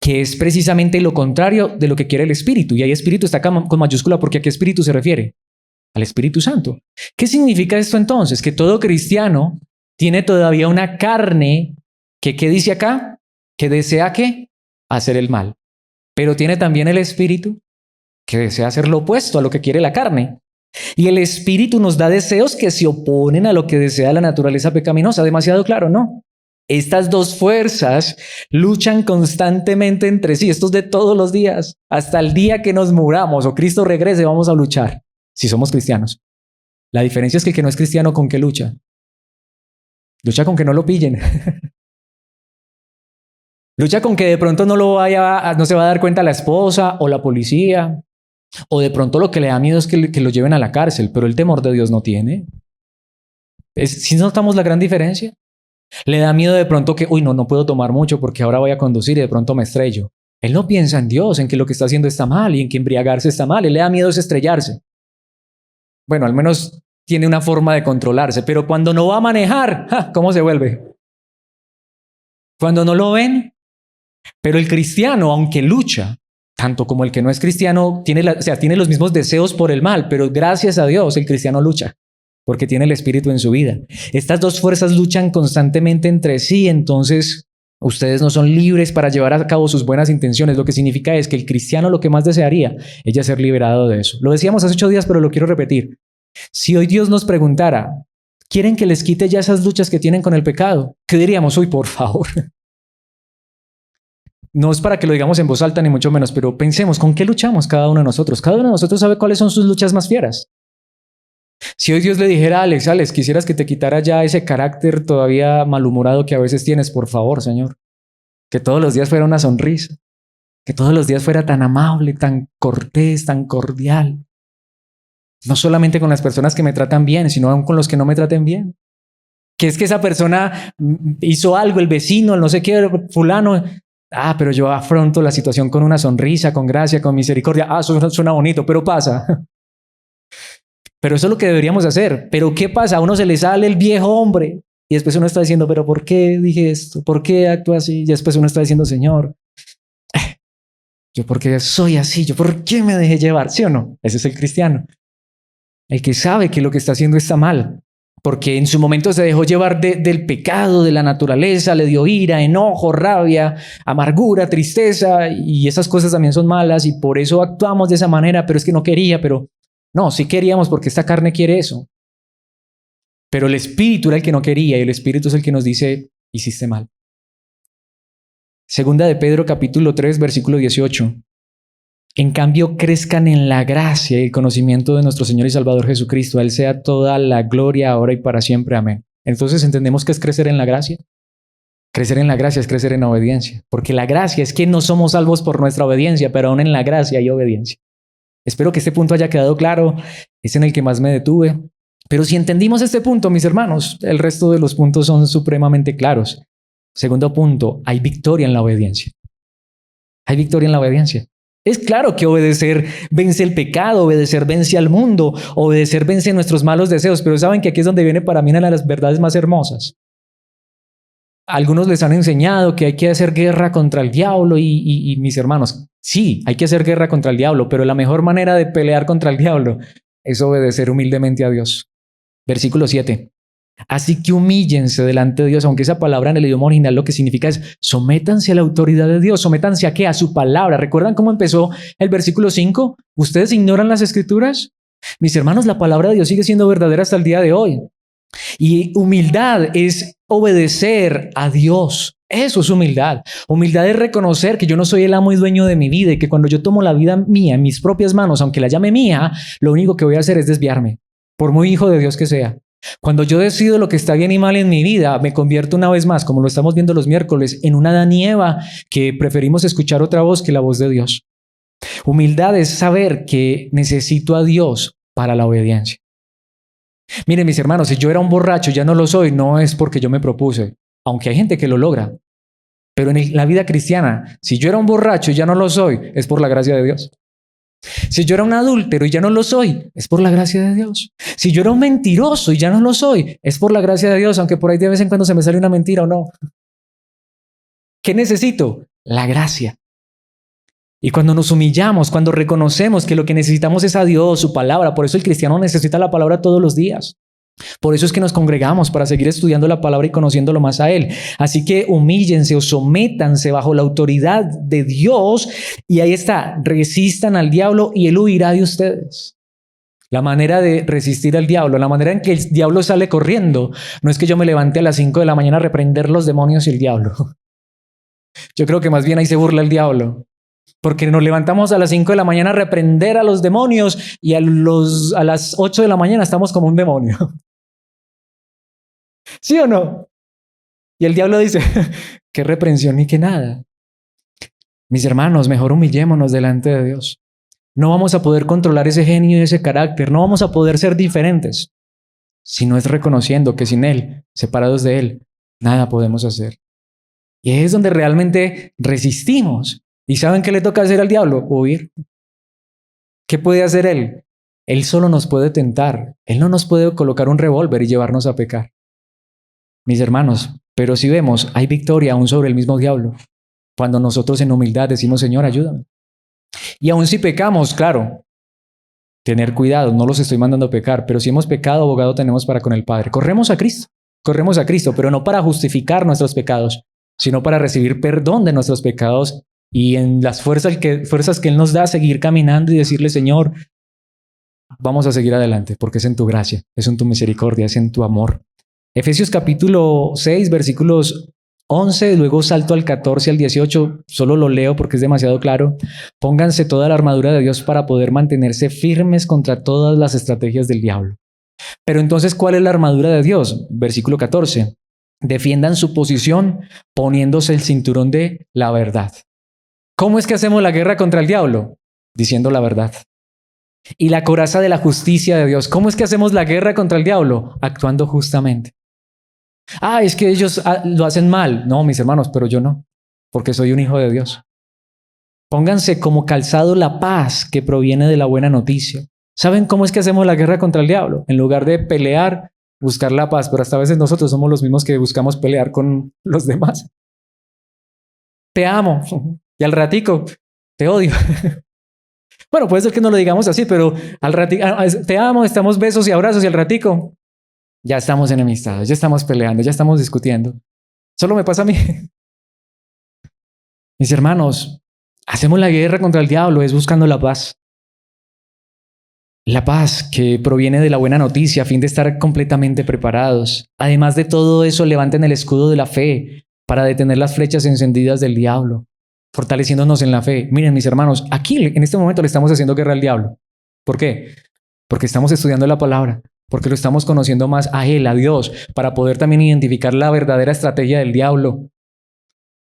que es precisamente lo contrario de lo que quiere el Espíritu. Y ahí Espíritu está con mayúscula porque ¿a qué Espíritu se refiere? Al Espíritu Santo. ¿Qué significa esto entonces? Que todo cristiano tiene todavía una carne que, ¿qué dice acá? Que desea ¿qué? Hacer el mal. Pero tiene también el Espíritu que desea hacer lo opuesto a lo que quiere la carne. Y el Espíritu nos da deseos que se oponen a lo que desea la naturaleza pecaminosa. Demasiado claro, ¿no? Estas dos fuerzas luchan constantemente entre sí. Esto es de todos los días. Hasta el día que nos muramos o Cristo regrese, vamos a luchar. Si somos cristianos. La diferencia es que el que no es cristiano, ¿con qué lucha? Lucha con que no lo pillen. Lucha con que de pronto no se va a dar cuenta la esposa o la policía. O de pronto lo que le da miedo es que lo lleven a la cárcel, pero el temor de Dios no tiene. ¿Sí notamos la gran diferencia? Le da miedo de pronto que, no puedo tomar mucho porque ahora voy a conducir y de pronto me estrello. Él no piensa en Dios, en que lo que está haciendo está mal y en que embriagarse está mal. Él le da miedo es estrellarse. Bueno, al menos tiene una forma de controlarse, pero cuando no va a manejar, ¿cómo se vuelve? Cuando no lo ven. Pero el cristiano, aunque lucha, tanto como el que no es cristiano, tiene los mismos deseos por el mal, pero gracias a Dios el cristiano lucha, porque tiene el Espíritu en su vida. Estas dos fuerzas luchan constantemente entre sí, entonces ustedes no son libres para llevar a cabo sus buenas intenciones. Lo que significa es que el cristiano lo que más desearía es ser liberado de eso. Lo decíamos hace 8 días, pero lo quiero repetir. Si hoy Dios nos preguntara, ¿quieren que les quite ya esas luchas que tienen con el pecado? ¿Qué diríamos? Uy, por favor. No es para que lo digamos en voz alta ni mucho menos, pero pensemos, ¿con qué luchamos cada uno de nosotros? Cada uno de nosotros sabe cuáles son sus luchas más fieras. Si hoy Dios le dijera a Alex, quisieras que te quitara ya ese carácter todavía malhumorado que a veces tienes, por favor, Señor. Que todos los días fuera una sonrisa. Que todos los días fuera tan amable, tan cortés, tan cordial. No solamente con las personas que me tratan bien, sino aún con los que no me traten bien. Que es que esa persona hizo algo, el vecino, el no sé qué, fulano. Pero yo afronto la situación con una sonrisa, con gracia, con misericordia. Eso suena bonito, pero pasa. Pero eso es lo que deberíamos hacer. Pero ¿qué pasa? A uno se le sale el viejo hombre y después uno está diciendo, pero ¿por qué dije esto? ¿Por qué actúo así? Y después uno está diciendo, Señor, yo por qué soy así, yo por qué me dejé llevar, ¿sí o no? Ese es el cristiano. El que sabe que lo que está haciendo está mal. Porque en su momento se dejó llevar del pecado, de la naturaleza, le dio ira, enojo, rabia, amargura, tristeza, y esas cosas también son malas y por eso actuamos de esa manera, pero es que no quería, pero no, sí queríamos porque esta carne quiere eso. Pero el Espíritu era el que no quería y el Espíritu es el que nos dice, hiciste mal. Segunda de Pedro capítulo 3, versículo 18. En cambio, crezcan en la gracia y el conocimiento de nuestro Señor y Salvador Jesucristo. A Él sea toda la gloria ahora y para siempre. Amén. Entonces entendemos que es crecer en la gracia. Crecer en la gracia es crecer en la obediencia. Porque la gracia es que no somos salvos por nuestra obediencia, pero aún en la gracia hay obediencia. Espero que este punto haya quedado claro. Es en el que más me detuve. Pero si entendimos este punto, mis hermanos, el resto de los puntos son supremamente claros. Segundo punto, hay victoria en la obediencia. Hay victoria en la obediencia. Es claro que obedecer vence el pecado, obedecer vence al mundo, obedecer vence nuestros malos deseos, pero saben que aquí es donde viene para mí una de las verdades más hermosas. A algunos les han enseñado que hay que hacer guerra contra el diablo y mis hermanos, sí, hay que hacer guerra contra el diablo, pero la mejor manera de pelear contra el diablo es obedecer humildemente a Dios. Versículo 7. Así que humíllense delante de Dios, aunque esa palabra en el idioma original lo que significa es sométanse a la autoridad de Dios, sométanse a qué, a su palabra. ¿Recuerdan cómo empezó el versículo 5? ¿Ustedes ignoran las escrituras? Mis hermanos, la palabra de Dios sigue siendo verdadera hasta el día de hoy. Y humildad es obedecer a Dios. Eso es humildad. Humildad es reconocer que yo no soy el amo y dueño de mi vida y que cuando yo tomo la vida mía en mis propias manos, aunque la llame mía, lo único que voy a hacer es desviarme, por muy hijo de Dios que sea. Cuando yo decido lo que está bien y mal en mi vida, me convierto una vez más, como lo estamos viendo los miércoles, en una Adán y Eva que preferimos escuchar otra voz que la voz de Dios. Humildad es saber que necesito a Dios para la obediencia. Miren, mis hermanos, si yo era un borracho, ya no lo soy, no es porque yo me propuse, aunque hay gente que lo logra. Pero en la vida cristiana, si yo era un borracho y ya no lo soy, es por la gracia de Dios. Si yo era un adúltero y ya no lo soy, es por la gracia de Dios. Si yo era un mentiroso y ya no lo soy, es por la gracia de Dios, aunque por ahí de vez en cuando se me sale una mentira o no. ¿Qué necesito? La gracia. Y cuando nos humillamos, cuando reconocemos que lo que necesitamos es a Dios, su palabra, por eso el cristiano necesita la palabra todos los días. Por eso es que nos congregamos para seguir estudiando la palabra y conociéndolo más a Él. Así que humíllense o sométanse bajo la autoridad de Dios y ahí está, resistan al diablo y Él huirá de ustedes. La manera de resistir al diablo, la manera en que el diablo sale corriendo, no es que yo me levante a las 5 de la mañana a reprender los demonios y el diablo. Yo creo que más bien ahí se burla el diablo. Porque nos levantamos a las 5 de la mañana a reprender a los demonios y a las 8 de la mañana estamos como un demonio. ¿Sí o no? Y el diablo dice, qué reprensión ni qué nada. Mis hermanos, mejor humillémonos delante de Dios. No vamos a poder controlar ese genio y ese carácter. No vamos a poder ser diferentes. Si no es reconociendo que sin Él, separados de Él, nada podemos hacer. Y es donde realmente resistimos. ¿Y saben qué le toca hacer al diablo? Huir. ¿Qué puede hacer Él? Él solo nos puede tentar. Él no nos puede colocar un revólver y llevarnos a pecar. Mis hermanos, pero si vemos, hay victoria aún sobre el mismo diablo. Cuando nosotros en humildad decimos, Señor, ayúdame. Y aún si pecamos, claro, tener cuidado, no los estoy mandando a pecar, pero si hemos pecado, abogado tenemos para con el Padre. Corremos a Cristo, pero no para justificar nuestros pecados, sino para recibir perdón de nuestros pecados y en las fuerzas que Él nos da, seguir caminando y decirle, Señor, vamos a seguir adelante, porque es en tu gracia, es en tu misericordia, es en tu amor. Efesios capítulo 6, versículos 11, luego salto al 14 al 18, solo lo leo porque es demasiado claro. Pónganse toda la armadura de Dios para poder mantenerse firmes contra todas las estrategias del diablo. Pero entonces, ¿cuál es la armadura de Dios? Versículo 14. Defiendan su posición poniéndose el cinturón de la verdad. ¿Cómo es que hacemos la guerra contra el diablo? Diciendo la verdad. Y la coraza de la justicia de Dios. ¿Cómo es que hacemos la guerra contra el diablo? Actuando justamente. Es que ellos lo hacen mal. No, mis hermanos, pero yo no, porque soy un hijo de Dios. Pónganse como calzado la paz que proviene de la buena noticia. ¿Saben cómo es que hacemos la guerra contra el diablo? En lugar de pelear, buscar la paz, pero hasta a veces nosotros somos los mismos que buscamos pelear con los demás. Te amo y al ratico te odio. Bueno, puede ser que no lo digamos así, pero al ratico te amo, estamos besos y abrazos y al ratico ya estamos enemistados, ya estamos peleando, ya estamos discutiendo. Solo me pasa a mí. Mis hermanos, hacemos la guerra contra el diablo, es buscando la paz. La paz que proviene de la buena noticia a fin de estar completamente preparados. Además de todo eso, levanten el escudo de la fe para detener las flechas encendidas del diablo, fortaleciéndonos en la fe. Miren, mis hermanos, aquí en este momento le estamos haciendo guerra al diablo. ¿Por qué? Porque estamos estudiando la palabra, porque lo estamos conociendo más a Él, a Dios, para poder también identificar la verdadera estrategia del diablo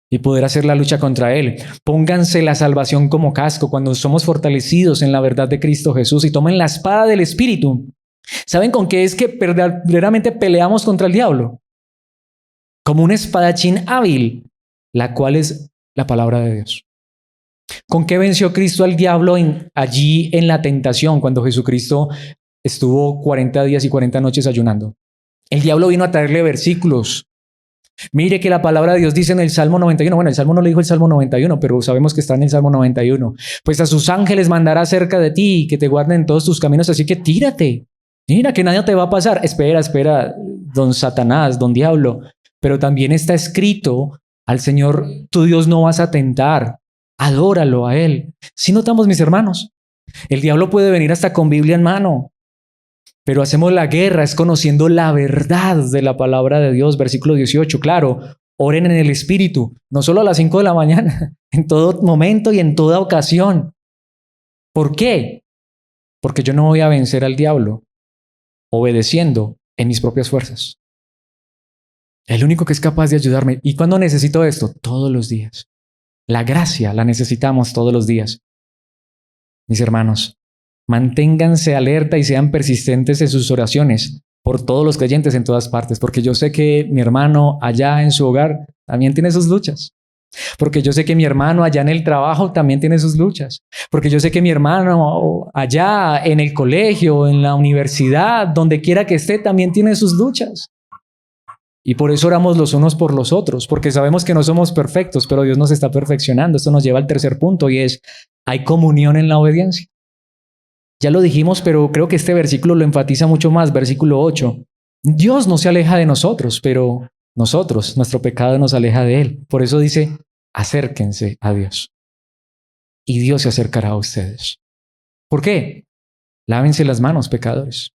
y poder hacer la lucha contra Él. Pónganse la salvación como casco cuando somos fortalecidos en la verdad de Cristo Jesús y tomen la espada del Espíritu. ¿Saben con qué es que verdaderamente peleamos contra el diablo? Como un espadachín hábil, la cual es la palabra de Dios. ¿Con qué venció Cristo al diablo allí en la tentación cuando Jesucristo estuvo 40 días y 40 noches ayunando? El diablo vino a traerle versículos. Mire que la palabra de Dios dice en el Salmo 91, bueno, el Salmo no lo dijo el Salmo 91, pero sabemos que está en el Salmo 91. Pues a sus ángeles mandará cerca de ti y que te guarden en todos tus caminos, así que tírate. Mira que nada te va a pasar. Espera, don Satanás, don diablo. Pero también está escrito, al Señor tu Dios no vas a tentar. Adóralo a Él. Si notamos, mis hermanos, el diablo puede venir hasta con Biblia en mano. Pero hacemos la guerra es conociendo la verdad de la palabra de Dios. Versículo 18, claro, oren en el Espíritu, no solo a las 5 de la mañana, en todo momento y en toda ocasión. ¿Por qué? Porque yo no voy a vencer al diablo obedeciendo en mis propias fuerzas. El único que es capaz de ayudarme. ¿Y cuándo necesito esto? Todos los días. La gracia la necesitamos todos los días. Mis hermanos, manténganse alerta y sean persistentes en sus oraciones por todos los creyentes en todas partes, porque yo sé que mi hermano allá en su hogar también tiene sus luchas, porque yo sé que mi hermano allá en el trabajo también tiene sus luchas, porque yo sé que mi hermano allá en el colegio, en la universidad, donde quiera que esté, también tiene sus luchas. Y por eso oramos los unos por los otros, porque sabemos que no somos perfectos, pero Dios nos está perfeccionando. Esto nos lleva al tercer punto y es, hay comunión en la obediencia. Ya lo dijimos, pero creo que este versículo lo enfatiza mucho más. Versículo 8. Dios no se aleja de nosotros, pero nosotros, nuestro pecado nos aleja de Él. Por eso dice, acérquense a Dios. Y Dios se acercará a ustedes. ¿Por qué? Lávense las manos, pecadores.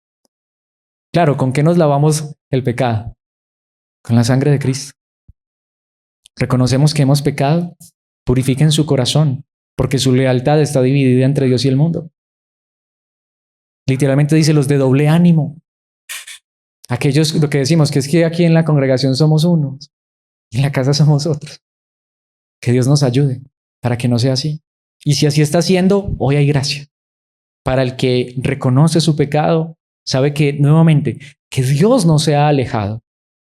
Claro, ¿con qué nos lavamos el pecado? Con la sangre de Cristo. Reconocemos que hemos pecado. Purifiquen su corazón, porque su lealtad está dividida entre Dios y el mundo. Literalmente dice los de doble ánimo. Aquellos, lo que decimos, que es que aquí en la congregación somos unos y en la casa somos otros. Que Dios nos ayude para que no sea así. Y si así está siendo, hoy hay gracia. Para el que reconoce su pecado, sabe que nuevamente, que Dios no se ha alejado.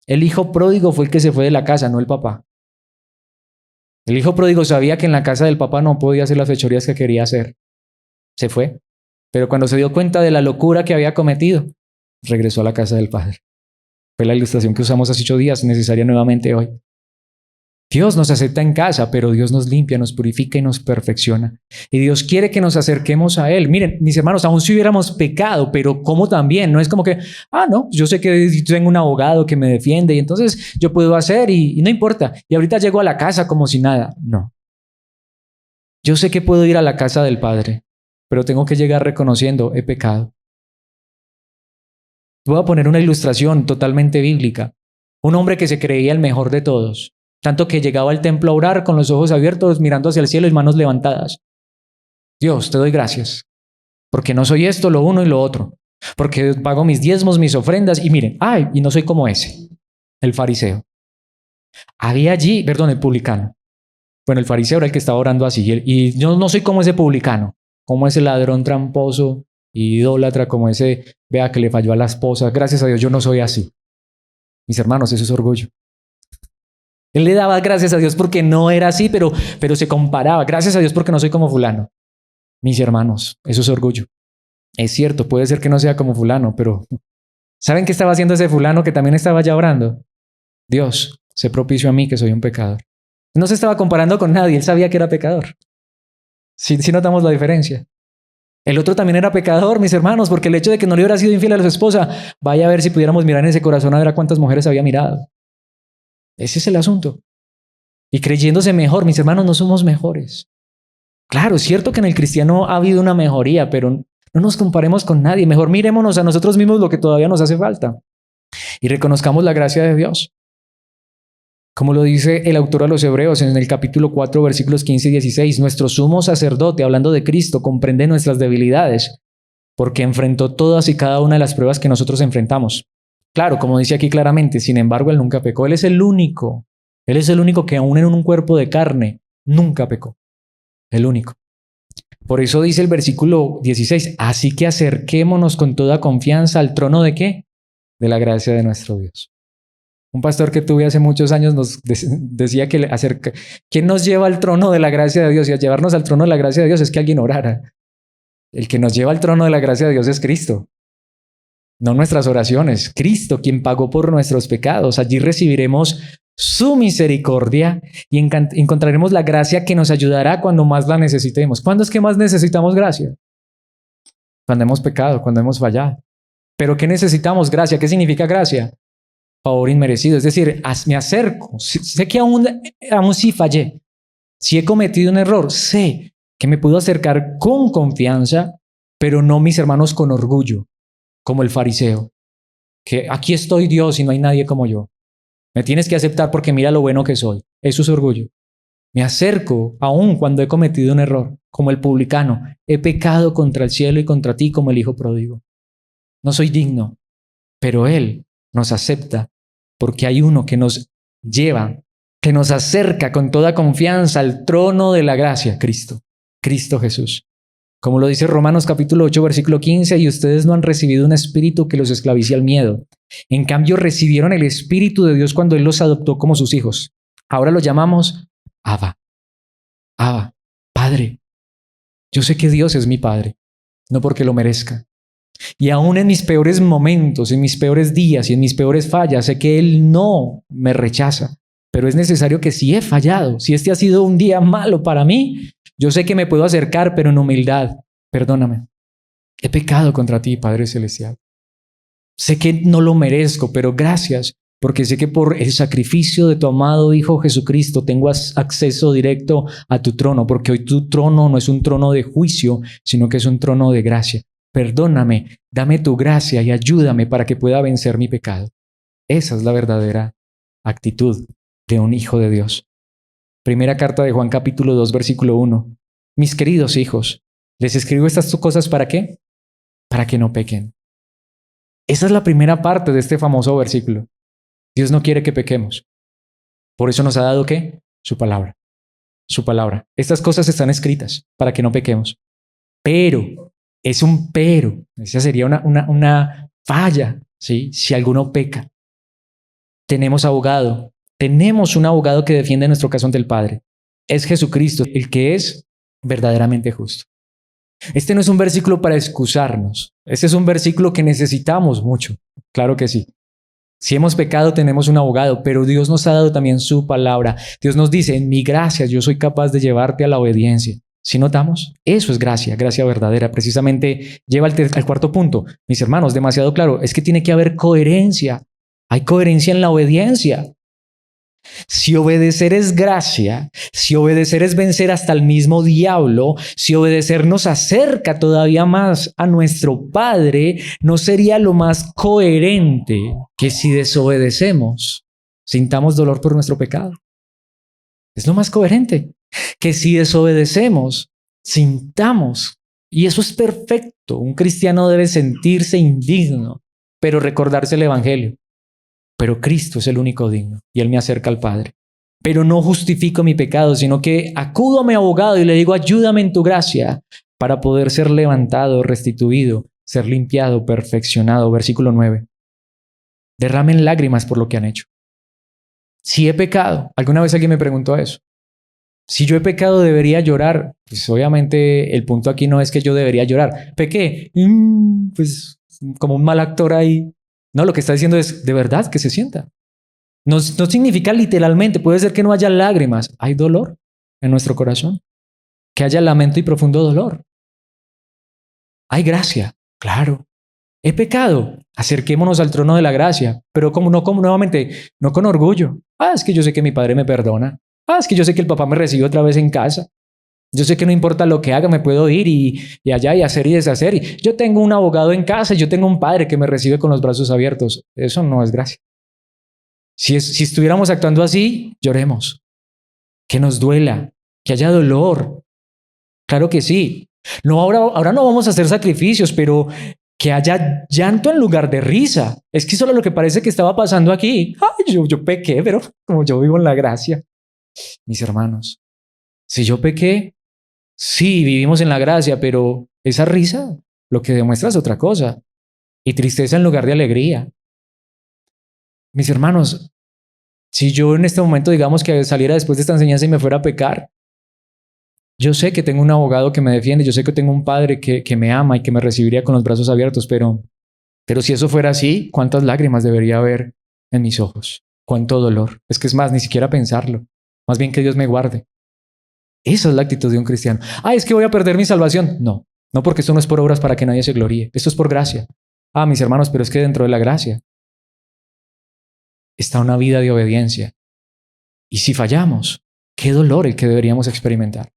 El hijo pródigo fue el que se fue de la casa, no el papá. El hijo pródigo sabía que en la casa del papá no podía hacer las fechorías que quería hacer. Se fue. Pero cuando se dio cuenta de la locura que había cometido, regresó a la casa del Padre. Fue la ilustración que usamos hace 8 días, necesaria nuevamente hoy. Dios nos acepta en casa, pero Dios nos limpia, nos purifica y nos perfecciona. Y Dios quiere que nos acerquemos a Él. Miren, mis hermanos, aún si hubiéramos pecado, pero ¿cómo también? No es como que, no, yo sé que tengo un abogado que me defiende y entonces yo puedo hacer y no importa. Y ahorita llego a la casa como si nada. No. Yo sé que puedo ir a la casa del Padre, pero tengo que llegar reconociendo, he pecado. Voy a poner una ilustración totalmente bíblica. Un hombre que se creía el mejor de todos, tanto que llegaba al templo a orar con los ojos abiertos, mirando hacia el cielo y manos levantadas. Dios, te doy gracias, porque no soy esto, lo uno y lo otro, porque pago mis diezmos, mis ofrendas, y miren, y no soy como ese, el fariseo. Había allí, perdón, el publicano. Bueno, el fariseo era el que estaba orando así, y yo no soy como ese publicano, como ese ladrón tramposo, idólatra, como ese, vea que le falló a la esposa. Gracias a Dios, yo no soy así. Mis hermanos, eso es orgullo. Él le daba gracias a Dios porque no era así, pero se comparaba. Gracias a Dios porque no soy como fulano. Mis hermanos, eso es orgullo. Es cierto, puede ser que no sea como fulano, pero ¿saben qué estaba haciendo ese fulano que también estaba ya orando? Dios, sé propicio a mí que soy un pecador. No se estaba comparando con nadie, él sabía que era pecador. Sí notamos la diferencia. El otro también era pecador, mis hermanos, porque el hecho de que no le hubiera sido infiel a su esposa, vaya a ver si pudiéramos mirar en ese corazón a ver a cuántas mujeres había mirado. Ese es el asunto. Y creyéndose mejor, mis hermanos, no somos mejores. Claro, es cierto que en el cristiano ha habido una mejoría, pero No nos comparemos con nadie. Mejor mirémonos a nosotros mismos lo que todavía nos hace falta y reconozcamos la gracia de Dios. Como lo dice el autor a los Hebreos en el capítulo 4, versículos 15 y 16, nuestro sumo sacerdote, hablando de Cristo, comprende nuestras debilidades, porque enfrentó todas y cada una de las pruebas que nosotros enfrentamos. Claro, como dice aquí claramente, sin embargo, Él nunca pecó. Él es el único que aún en un cuerpo de carne nunca pecó. El único. Por eso dice el versículo 16, así que acerquémonos con toda confianza al trono ¿de qué? De la gracia de nuestro Dios. Un pastor que tuve hace muchos años nos decía que ¿quién nos lleva al trono de la gracia de Dios? Y al llevarnos al trono de la gracia de Dios es que alguien orara. El que nos lleva al trono de la gracia de Dios es Cristo. No nuestras oraciones. Cristo, quien pagó por nuestros pecados. Allí recibiremos su misericordia y encontraremos la gracia que nos ayudará cuando más la necesitemos. ¿Cuándo es que más necesitamos gracia? Cuando hemos pecado, cuando hemos fallado. ¿Pero qué necesitamos? Gracia. ¿Qué significa gracia? Favor inmerecido. Es decir, me acerco. Sé que aún sí fallé. Si he cometido un error, sé que me puedo acercar con confianza, pero no, mis hermanos, con orgullo, como el fariseo. Que aquí estoy, Dios, y no hay nadie como yo. Me tienes que aceptar porque mira lo bueno que soy. Eso es orgullo. Me acerco aún cuando he cometido un error, como el publicano. He pecado contra el cielo y contra ti como el hijo pródigo. No soy digno, pero Él nos acepta porque hay uno que nos lleva, que nos acerca con toda confianza al trono de la gracia, Cristo Jesús. Como lo dice Romanos capítulo 8, versículo 15, y ustedes no han recibido un espíritu que los esclavice al miedo. En cambio, recibieron el Espíritu de Dios cuando Él los adoptó como sus hijos. Ahora lo llamamos Abba, Padre. Yo sé que Dios es mi Padre, no porque lo merezca. Y aún en mis peores momentos, en mis peores días y en mis peores fallas, sé que Él no me rechaza. Pero es necesario que si he fallado, si este ha sido un día malo para mí, yo sé que me puedo acercar, pero en humildad. Perdóname. He pecado contra ti, Padre Celestial. Sé que no lo merezco, pero gracias, porque sé que por el sacrificio de tu amado Hijo Jesucristo tengo acceso directo a tu trono, porque hoy tu trono no es un trono de juicio, sino que es un trono de gracia. Perdóname, dame tu gracia y ayúdame para que pueda vencer mi pecado. Esa es la verdadera actitud de un hijo de Dios. Primera carta de Juan capítulo 2, versículo 1. Mis queridos hijos, les escribo estas cosas ¿para qué? Para que no pequen. Esa es la primera parte de este famoso versículo. Dios no quiere que pequemos. Por eso nos ha dado ¿qué? Su palabra. Su palabra. Estas cosas están escritas para que no pequemos. Pero, es un pero. Esa sería una falla, ¿sí? Si alguno peca. Tenemos un abogado que defiende nuestro caso ante el Padre. Es Jesucristo, el que es verdaderamente justo. Este no es un versículo para excusarnos. Este es un versículo que necesitamos mucho. Claro que sí. Si hemos pecado, tenemos un abogado, pero Dios nos ha dado también su palabra. Dios nos dice, en mi gracia yo soy capaz de llevarte a la obediencia. ¿Sí notamos? Eso es gracia verdadera. Precisamente lleva al cuarto punto. Mis hermanos, demasiado claro, es que tiene que haber coherencia. Hay coherencia en la obediencia. Si obedecer es gracia, si obedecer es vencer hasta el mismo diablo, si obedecer nos acerca todavía más a nuestro Padre, ¿no sería lo más coherente que si desobedecemos, sintamos dolor por nuestro pecado? Es lo más coherente que si desobedecemos, sintamos. Y eso es perfecto. Un cristiano debe sentirse indigno, pero recordarse el Evangelio. Pero Cristo es el único digno y Él me acerca al Padre. Pero no justifico mi pecado, sino que acudo a mi abogado y le digo, ayúdame en tu gracia para poder ser levantado, restituido, ser limpiado, perfeccionado. Versículo 9. Derramen lágrimas por lo que han hecho. Si he pecado, alguna vez alguien me preguntó eso. Si yo he pecado, ¿debería llorar? Pues obviamente el punto aquí no es que yo debería llorar. Pequé, pues como un mal actor ahí. No, lo que está diciendo es de verdad que se sienta. No significa literalmente, puede ser que no haya lágrimas. Hay dolor en nuestro corazón. Que haya lamento y profundo dolor. Hay gracia, claro. He pecado, acerquémonos al trono de la gracia, pero nuevamente, no con orgullo. Es que yo sé que mi padre me perdona. Es que yo sé que el papá me recibe otra vez en casa. Yo sé que no importa lo que haga, me puedo ir y allá y hacer y deshacer. Yo tengo un abogado en casa, yo tengo un padre que me recibe con los brazos abiertos. Eso no es gracia. Si estuviéramos actuando así, lloremos. Que nos duela, que haya dolor. Claro que sí. No, ahora no vamos a hacer sacrificios, pero que haya llanto en lugar de risa. Es que eso es lo que parece que estaba pasando aquí. Ay, yo pequé, pero como yo vivo en la gracia. Mis hermanos, si yo pequé, sí, vivimos en la gracia, pero esa risa lo que demuestra es otra cosa. Y tristeza en lugar de alegría. Mis hermanos, si yo en este momento, digamos que saliera después de esta enseñanza y me fuera a pecar, yo sé que tengo un abogado que me defiende, yo sé que tengo un padre que me ama y que me recibiría con los brazos abiertos, pero si eso fuera así, ¿cuántas lágrimas debería haber en mis ojos? ¿Cuánto dolor? Es que es más, ni siquiera pensarlo. Más bien que Dios me guarde. Esa es la actitud de un cristiano. Es que voy a perder mi salvación. No, no, porque esto no es por obras para que nadie se gloríe. Esto es por gracia. Mis hermanos, pero es que dentro de la gracia está una vida de obediencia. Y si fallamos, qué dolor el que deberíamos experimentar.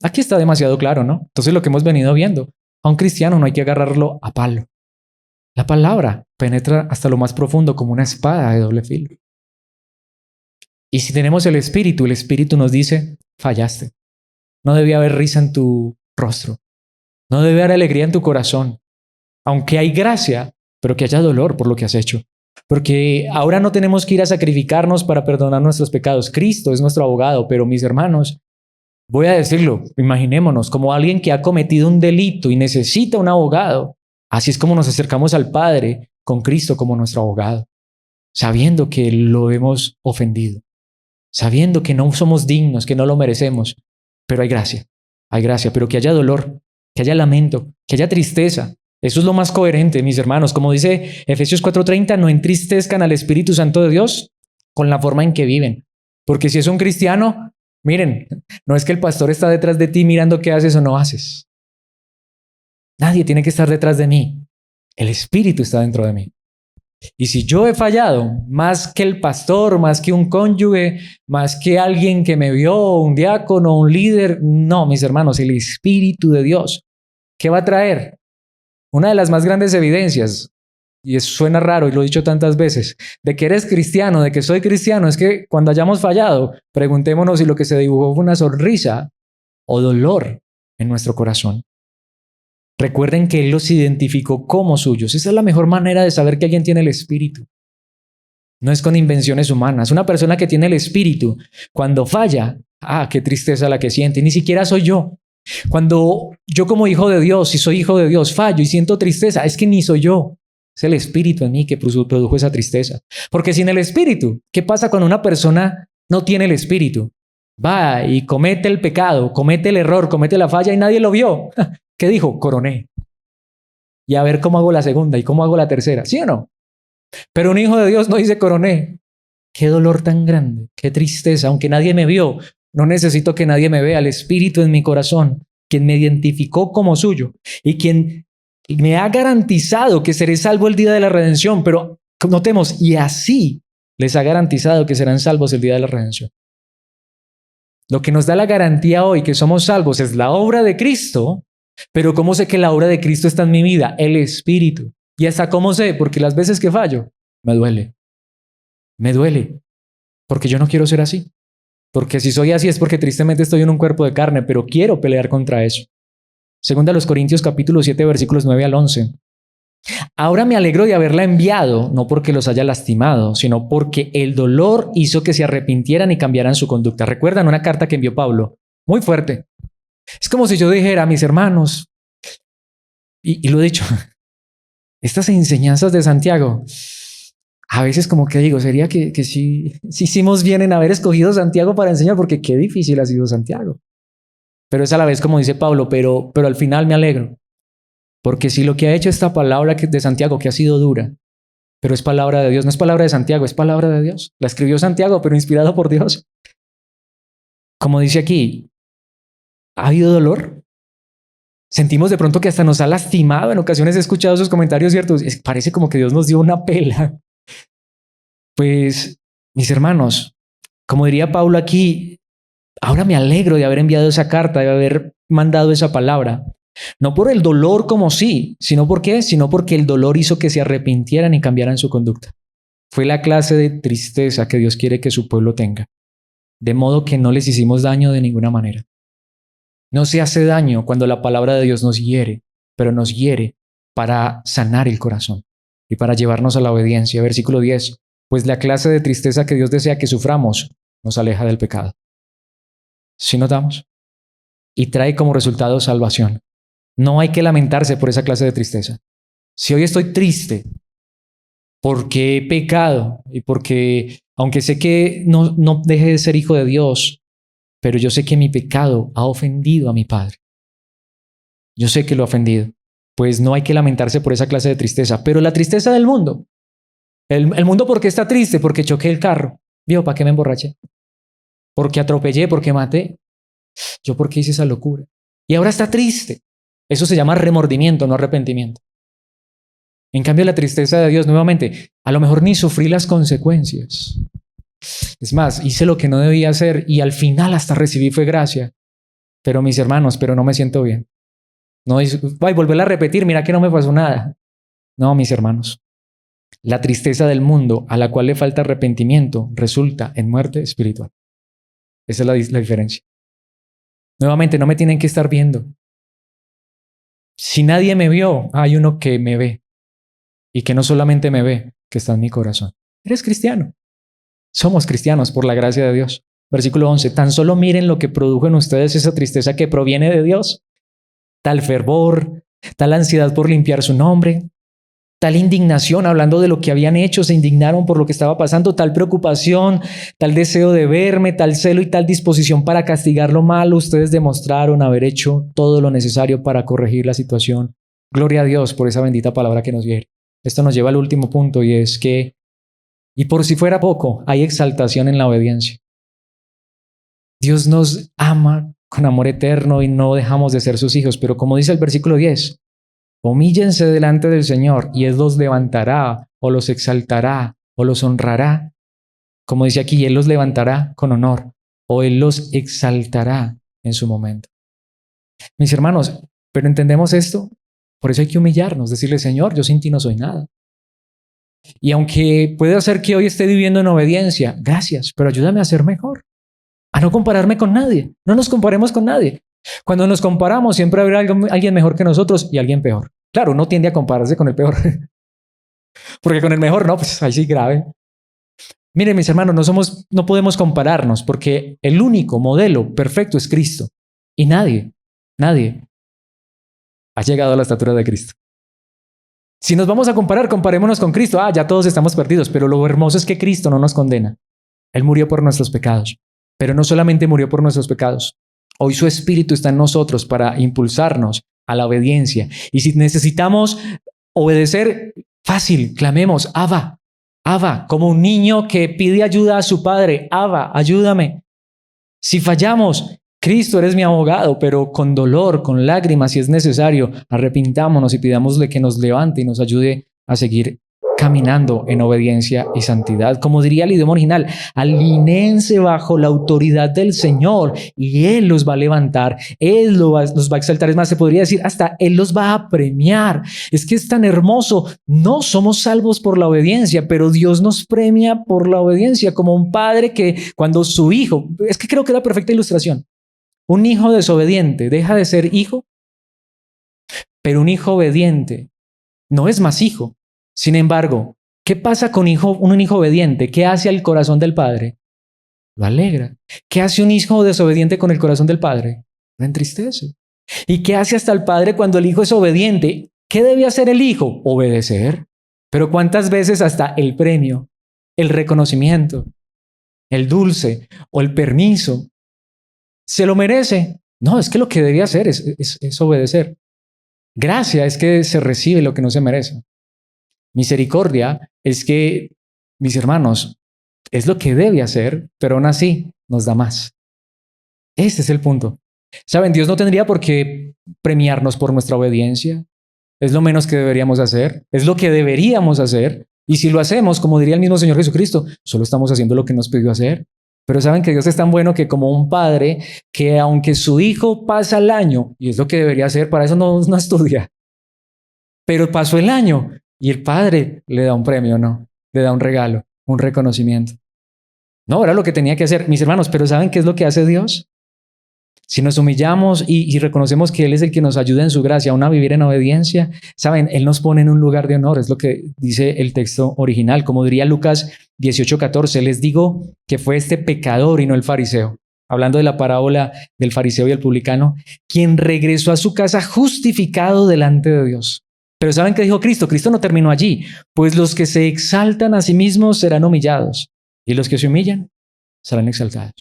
Aquí está demasiado claro, ¿no? Entonces lo que hemos venido viendo, a un cristiano no hay que agarrarlo a palo. La palabra penetra hasta lo más profundo como una espada de doble filo. Y si tenemos el Espíritu nos dice, fallaste. No debía haber risa en tu rostro. No debe haber alegría en tu corazón. Aunque hay gracia, pero que haya dolor por lo que has hecho. Porque ahora no tenemos que ir a sacrificarnos para perdonar nuestros pecados. Cristo es nuestro abogado, pero mis hermanos, voy a decirlo, imaginémonos como alguien que ha cometido un delito y necesita un abogado. Así es como nos acercamos al Padre con Cristo como nuestro abogado, sabiendo que lo hemos ofendido, sabiendo que no somos dignos, que no lo merecemos, pero hay gracia, pero que haya dolor, que haya lamento, que haya tristeza. Eso es lo más coherente, mis hermanos. Como dice Efesios 4:30, no entristezcan al Espíritu Santo de Dios con la forma en que viven. Porque si es un cristiano, miren, no es que el pastor está detrás de ti mirando qué haces o no haces. Nadie tiene que estar detrás de mí. El Espíritu está dentro de mí. Y si yo he fallado, más que el pastor, más que un cónyuge, más que alguien que me vio, un diácono, un líder, no, mis hermanos, el Espíritu de Dios, ¿qué va a traer? Una de las más grandes evidencias, y eso suena raro y lo he dicho tantas veces, de que eres cristiano, de que soy cristiano, es que cuando hayamos fallado, preguntémonos si lo que se dibujó fue una sonrisa o dolor en nuestro corazón. Recuerden que Él los identificó como suyos. Esa es la mejor manera de saber que alguien tiene el Espíritu. No es con invenciones humanas. Una persona que tiene el Espíritu, cuando falla, qué tristeza la que siente. Ni siquiera soy yo. Cuando yo como hijo de Dios, si soy hijo de Dios, fallo y siento tristeza, es que ni soy yo. Es el Espíritu en mí que produjo esa tristeza. Porque sin el Espíritu, ¿qué pasa cuando una persona no tiene el Espíritu? Va y comete el pecado, comete el error, comete la falla y nadie lo vio. ¿Qué dijo? Coroné. Y a ver cómo hago la segunda y cómo hago la tercera. ¿Sí o no? Pero un hijo de Dios no dice coroné. Qué dolor tan grande, qué tristeza. Aunque nadie me vio, no necesito que nadie me vea. El Espíritu en mi corazón, quien me identificó como suyo y quien me ha garantizado que seré salvo el día de la redención. Pero notemos, y así les ha garantizado que serán salvos el día de la redención. Lo que nos da la garantía hoy que somos salvos es la obra de Cristo. Pero ¿cómo sé que la obra de Cristo está en mi vida? El Espíritu. ¿Y hasta cómo sé? Porque las veces que fallo, me duele. Me duele. Porque yo no quiero ser así. Porque si soy así es porque tristemente estoy en un cuerpo de carne, pero quiero pelear contra eso. Segunda a los Corintios capítulo 7, versículos 9 al 11. Ahora me alegro de haberla enviado, no porque los haya lastimado, sino porque el dolor hizo que se arrepintieran y cambiaran su conducta. ¿Recuerdan una carta que envió Pablo? Muy fuerte. Es como si yo dijera a mis hermanos, y lo he dicho, estas enseñanzas de Santiago, a veces como que digo, sería que sí hicimos bien en haber escogido Santiago para enseñar, porque qué difícil ha sido Santiago. Pero es a la vez como dice Pablo, pero al final me alegro, porque si lo que ha hecho esta palabra de Santiago, que ha sido dura, pero es palabra de Dios, no es palabra de Santiago, es palabra de Dios. La escribió Santiago, pero inspirado por Dios. Como dice aquí, ¿ha habido dolor? Sentimos de pronto que hasta nos ha lastimado. En ocasiones he escuchado esos comentarios ciertos. Parece como que Dios nos dio una pela. Pues, mis hermanos, como diría Pablo aquí, Ahora me alegro de haber enviado esa carta, de haber mandado esa palabra. No por el dolor como sí, sino ¿por qué? Sino porque el dolor hizo que se arrepintieran y cambiaran su conducta. Fue la clase de tristeza que Dios quiere que su pueblo tenga. De modo que no les hicimos daño de ninguna manera. No se hace daño cuando la palabra de Dios nos hiere, pero nos hiere para sanar el corazón y para llevarnos a la obediencia. Versículo 10. Pues la clase de tristeza que Dios desea que suframos nos aleja del pecado. ¿Sí notamos? Y trae como resultado salvación. No hay que lamentarse por esa clase de tristeza. Si hoy estoy triste porque he pecado y porque, aunque sé que no deje de ser hijo de Dios, pero yo sé que mi pecado ha ofendido a mi Padre. Yo sé que lo ha ofendido. Pues no hay que lamentarse por esa clase de tristeza. Pero la tristeza del mundo. El mundo, ¿por qué está triste? Porque choqué el carro. ¿Vio? ¿Para qué me emborraché? Porque atropellé, porque maté. ¿Yo por qué hice esa locura? Y ahora está triste. Eso se llama remordimiento, no arrepentimiento. En cambio, la tristeza de Dios, nuevamente, a lo mejor ni sufrí las consecuencias. Es más, hice lo que no debía hacer y al final hasta recibí fue gracia. Pero mis hermanos, pero no me siento bien. No, ay, volver a repetir, mira que no me pasó nada. No, mis hermanos. La tristeza del mundo a la cual le falta arrepentimiento resulta en muerte espiritual. Esa es la diferencia. Nuevamente, no me tienen que estar viendo. Si nadie me vio, hay uno que me ve. Y que no solamente me ve, que está en mi corazón. Eres cristiano. Somos cristianos por la gracia de Dios. Versículo 11. Tan solo miren lo que produjo en ustedes esa tristeza que proviene de Dios. Tal fervor, tal ansiedad por limpiar su nombre, tal indignación, hablando de lo que habían hecho, se indignaron por lo que estaba pasando, tal preocupación, tal deseo de verme, tal celo y tal disposición para castigar lo malo. Ustedes demostraron haber hecho todo lo necesario para corregir la situación. Gloria a Dios por esa bendita palabra que nos dio. Esto nos lleva al último punto y es que, y por si fuera poco, hay exaltación en la obediencia. Dios nos ama con amor eterno y no dejamos de ser sus hijos, pero como dice el versículo 10, humíllense delante del Señor y Él los levantará o los exaltará o los honrará. Como dice aquí, Él los levantará con honor o Él los exaltará en su momento. Mis hermanos, ¿pero entendemos esto? Por eso hay que humillarnos, decirle, Señor, yo sin ti no soy nada. Y aunque puede ser que hoy esté viviendo en obediencia, gracias, pero ayúdame a ser mejor, a no compararme con nadie. No nos comparemos con nadie. Cuando nos comparamos, siempre habrá alguien mejor que nosotros y alguien peor. Claro, uno tiende a compararse con el peor, porque con el mejor no, pues ahí sí grave. Miren, mis hermanos, no podemos compararnos porque el único modelo perfecto es Cristo. Y nadie ha llegado a la estatura de Cristo. Si nos vamos a comparar, comparémonos con Cristo. Ya todos estamos perdidos, pero lo hermoso es que Cristo no nos condena. Él murió por nuestros pecados, pero no solamente murió por nuestros pecados. Hoy su Espíritu está en nosotros para impulsarnos a la obediencia. Y si necesitamos obedecer, fácil, clamemos, Abba, Abba, como un niño que pide ayuda a su padre, Abba, ayúdame. Si fallamos, Cristo, eres mi abogado, pero con dolor, con lágrimas, si es necesario, arrepintámonos y pidámosle que nos levante y nos ayude a seguir caminando en obediencia y santidad. Como diría el idioma original, alínéense bajo la autoridad del Señor y Él los va a levantar, Él los va a exaltar. Es más, se podría decir, hasta Él los va a premiar. Es que es tan hermoso. No somos salvos por la obediencia, pero Dios nos premia por la obediencia, como un padre que cuando su hijo, es que creo que es la perfecta ilustración. Un hijo desobediente deja de ser hijo, pero un hijo obediente no es más hijo. Sin embargo, ¿qué pasa con un hijo obediente? ¿Qué hace al corazón del padre? Lo alegra. ¿Qué hace un hijo desobediente con el corazón del padre? Lo entristece. ¿Y qué hace hasta el padre cuando el hijo es obediente? ¿Qué debe hacer el hijo? Obedecer. Pero ¿cuántas veces hasta el premio, el reconocimiento, el dulce o el permiso se lo merece? No, es que lo que debía hacer es obedecer. Gracia es que se recibe lo que no se merece. Misericordia es que, mis hermanos, es lo que debe hacer, pero aún así nos da más. Ese es el punto. ¿Saben? Dios no tendría por qué premiarnos por nuestra obediencia. Es lo menos que deberíamos hacer. Es lo que deberíamos hacer. Y si lo hacemos, como diría el mismo Señor Jesucristo, solo estamos haciendo lo que nos pidió hacer. Pero saben que Dios es tan bueno que como un padre que aunque su hijo pasa el año, y es lo que debería hacer, para eso no estudia, pero pasó el año y el padre le da un premio, ¿no? Le da un regalo, un reconocimiento. No, era lo que tenía que hacer, mis hermanos, pero ¿saben qué es lo que hace Dios? Si nos humillamos y reconocemos que Él es el que nos ayuda en su gracia aún a vivir en obediencia, saben, Él nos pone en un lugar de honor, es lo que dice el texto original. Como diría Lucas 18:14, les digo que fue este pecador y no el fariseo, hablando de la parábola del fariseo y el publicano, quien regresó a su casa justificado delante de Dios. Pero ¿saben qué dijo Cristo? Cristo no terminó allí, pues los que se exaltan a sí mismos serán humillados y los que se humillan serán exaltados.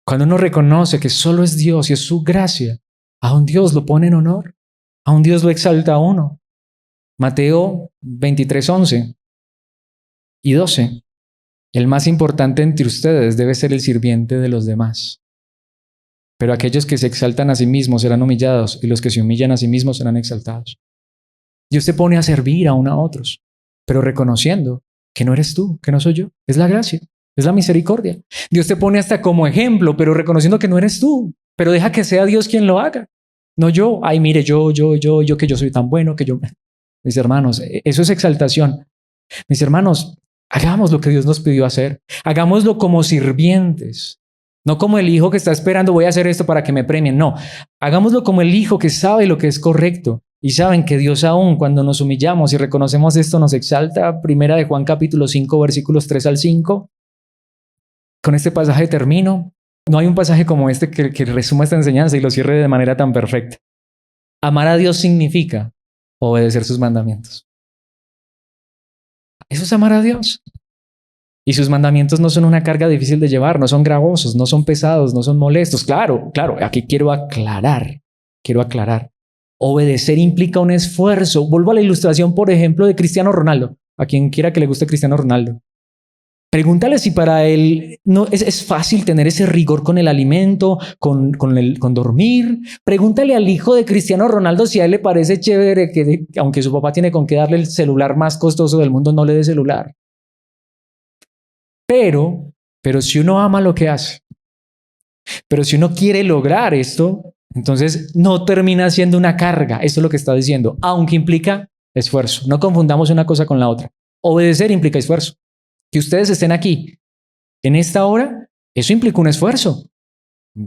Cuando uno reconoce que solo es Dios y es su gracia, a un Dios lo pone en honor, a un Dios lo exalta a uno. Mateo 23:11 y 12. El más importante entre ustedes debe ser el sirviente de los demás. Pero aquellos que se exaltan a sí mismos serán humillados y los que se humillan a sí mismos serán exaltados. Dios te pone a servir a uno a otros, pero reconociendo que no eres tú, que no soy yo, es la gracia. Es la misericordia. Dios te pone hasta como ejemplo, pero reconociendo que no eres tú. Pero deja que sea Dios quien lo haga. No yo. Ay, mire, yo, que yo soy tan bueno, que yo... Mis hermanos, eso es exaltación. Mis hermanos, hagamos lo que Dios nos pidió hacer. Hagámoslo como sirvientes. No como el hijo que está esperando, voy a hacer esto para que me premien. No, hagámoslo como el hijo que sabe lo que es correcto. Y saben que Dios aún cuando nos humillamos y reconocemos esto nos exalta. Primera de Juan capítulo 5, versículos 3 al 5. Con este pasaje termino. No hay un pasaje como este que resuma esta enseñanza y lo cierre de manera tan perfecta. Amar a Dios significa obedecer sus mandamientos. Eso es amar a Dios. Y sus mandamientos no son una carga difícil de llevar, no son gravosos, no son pesados, no son molestos. Claro, aquí quiero aclarar. Obedecer implica un esfuerzo. Vuelvo a la ilustración, por ejemplo, de Cristiano Ronaldo. A quien quiera que le guste Cristiano Ronaldo. Pregúntale si para él no es fácil tener ese rigor con el alimento, con dormir. Pregúntale al hijo de Cristiano Ronaldo si a él le parece chévere que, aunque su papá tiene con qué darle el celular más costoso del mundo, no le dé celular. Pero si uno ama lo que hace, pero si uno quiere lograr esto, entonces no termina siendo una carga. Eso es lo que está diciendo, aunque implica esfuerzo. No confundamos una cosa con la otra. Obedecer implica esfuerzo. Que ustedes estén aquí en esta hora, eso implica un esfuerzo.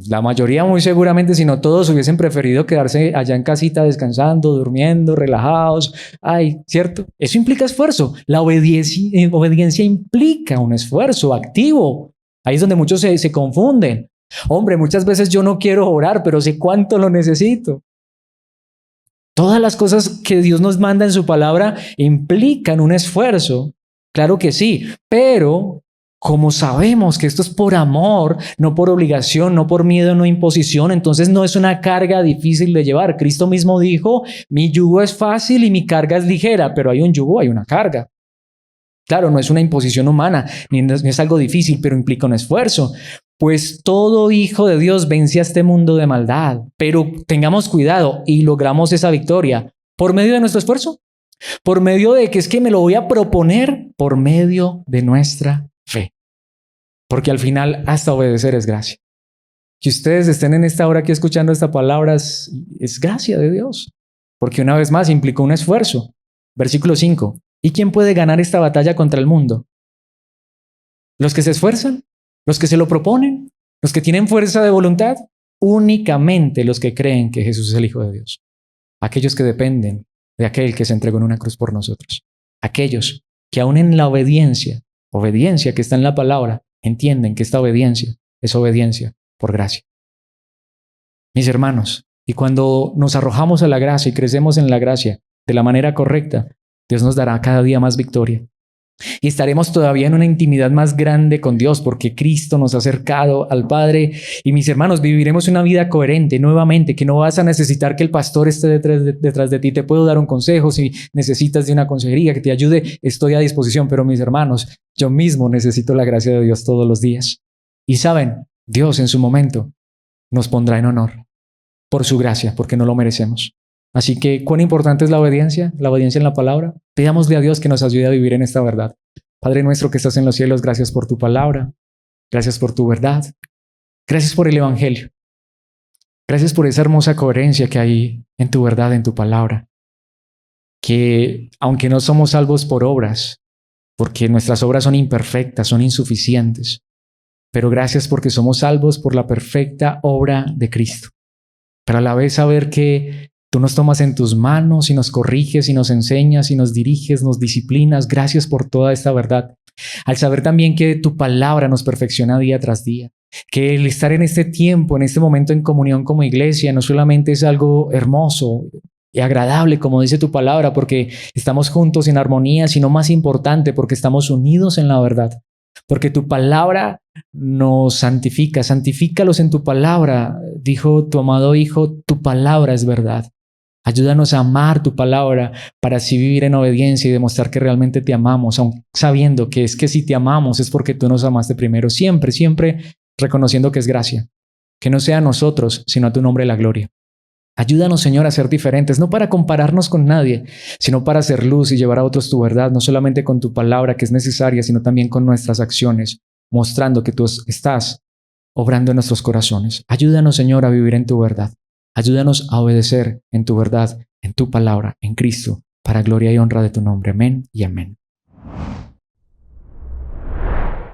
La mayoría muy seguramente, si no todos, hubiesen preferido quedarse allá en casita descansando, durmiendo, relajados. Ay, ¿cierto? Eso implica esfuerzo. La obediencia implica un esfuerzo activo. Ahí es donde muchos se confunden. Hombre, muchas veces yo no quiero orar, pero sé cuánto lo necesito. Todas las cosas que Dios nos manda en su palabra implican un esfuerzo. Claro que sí, pero como sabemos que esto es por amor, no por obligación, no por miedo, no imposición, entonces no es una carga difícil de llevar. Cristo mismo dijo, mi yugo es fácil y mi carga es ligera, pero hay un yugo, hay una carga. Claro, no es una imposición humana, ni es algo difícil, pero implica un esfuerzo. Pues todo hijo de Dios vence a este mundo de maldad, pero tengamos cuidado y logramos esa victoria por medio de nuestro esfuerzo. Por medio de que es que me lo voy a proponer por medio de nuestra fe. Porque al final hasta obedecer es gracia. Que ustedes estén en esta hora aquí escuchando esta palabra es gracia de Dios. Porque una vez más implicó un esfuerzo. Versículo 5. ¿Y quién puede ganar esta batalla contra el mundo? ¿Los que se esfuerzan? ¿Los que se lo proponen? ¿Los que tienen fuerza de voluntad? Únicamente los que creen que Jesús es el Hijo de Dios. Aquellos que dependen de aquel que se entregó en una cruz por nosotros. Aquellos que aún en la obediencia que está en la palabra, entienden que esta obediencia es obediencia por gracia. Mis hermanos, y cuando nos arrojamos a la gracia y crecemos en la gracia de la manera correcta, Dios nos dará cada día más victoria. Y estaremos todavía en una intimidad más grande con Dios porque Cristo nos ha acercado al Padre. Y mis hermanos, viviremos una vida coherente nuevamente, que no vas a necesitar que el pastor esté detrás de ti. Te puedo dar un consejo si necesitas de una consejería que te ayude, estoy a disposición. Pero mis hermanos, yo mismo necesito la gracia de Dios todos los días. Y saben, Dios en su momento nos pondrá en honor por su gracia, porque no lo merecemos. Así que, ¿cuán importante es la obediencia? La obediencia en la palabra. Pidámosle a Dios que nos ayude a vivir en esta verdad. Padre nuestro que estás en los cielos, gracias por tu palabra. Gracias por tu verdad. Gracias por el Evangelio. Gracias por esa hermosa coherencia que hay en tu verdad, en tu palabra. Que aunque no somos salvos por obras, porque nuestras obras son imperfectas, son insuficientes, pero gracias porque somos salvos por la perfecta obra de Cristo. Pero a la vez saber que tú nos tomas en tus manos y nos corriges y nos enseñas y nos diriges, nos disciplinas. Gracias por toda esta verdad. Al saber también que tu palabra nos perfecciona día tras día. Que el estar en este tiempo, en este momento en comunión como iglesia, no solamente es algo hermoso y agradable, como dice tu palabra, porque estamos juntos en armonía, sino más importante, porque estamos unidos en la verdad. Porque tu palabra nos santifica, santifícalos en tu palabra. Dijo tu amado Hijo, tu palabra es verdad. Ayúdanos a amar tu palabra para así vivir en obediencia y demostrar que realmente te amamos, aun sabiendo que es que si te amamos es porque tú nos amaste primero. Siempre, siempre reconociendo que es gracia. Que no sea a nosotros, sino a tu nombre la gloria. Ayúdanos, Señor, a ser diferentes, no para compararnos con nadie, sino para hacer luz y llevar a otros tu verdad, no solamente con tu palabra que es necesaria, sino también con nuestras acciones, mostrando que tú estás obrando en nuestros corazones. Ayúdanos, Señor, a vivir en tu verdad. Ayúdanos a obedecer en tu verdad, en tu palabra, en Cristo, para gloria y honra de tu nombre. Amén y amén.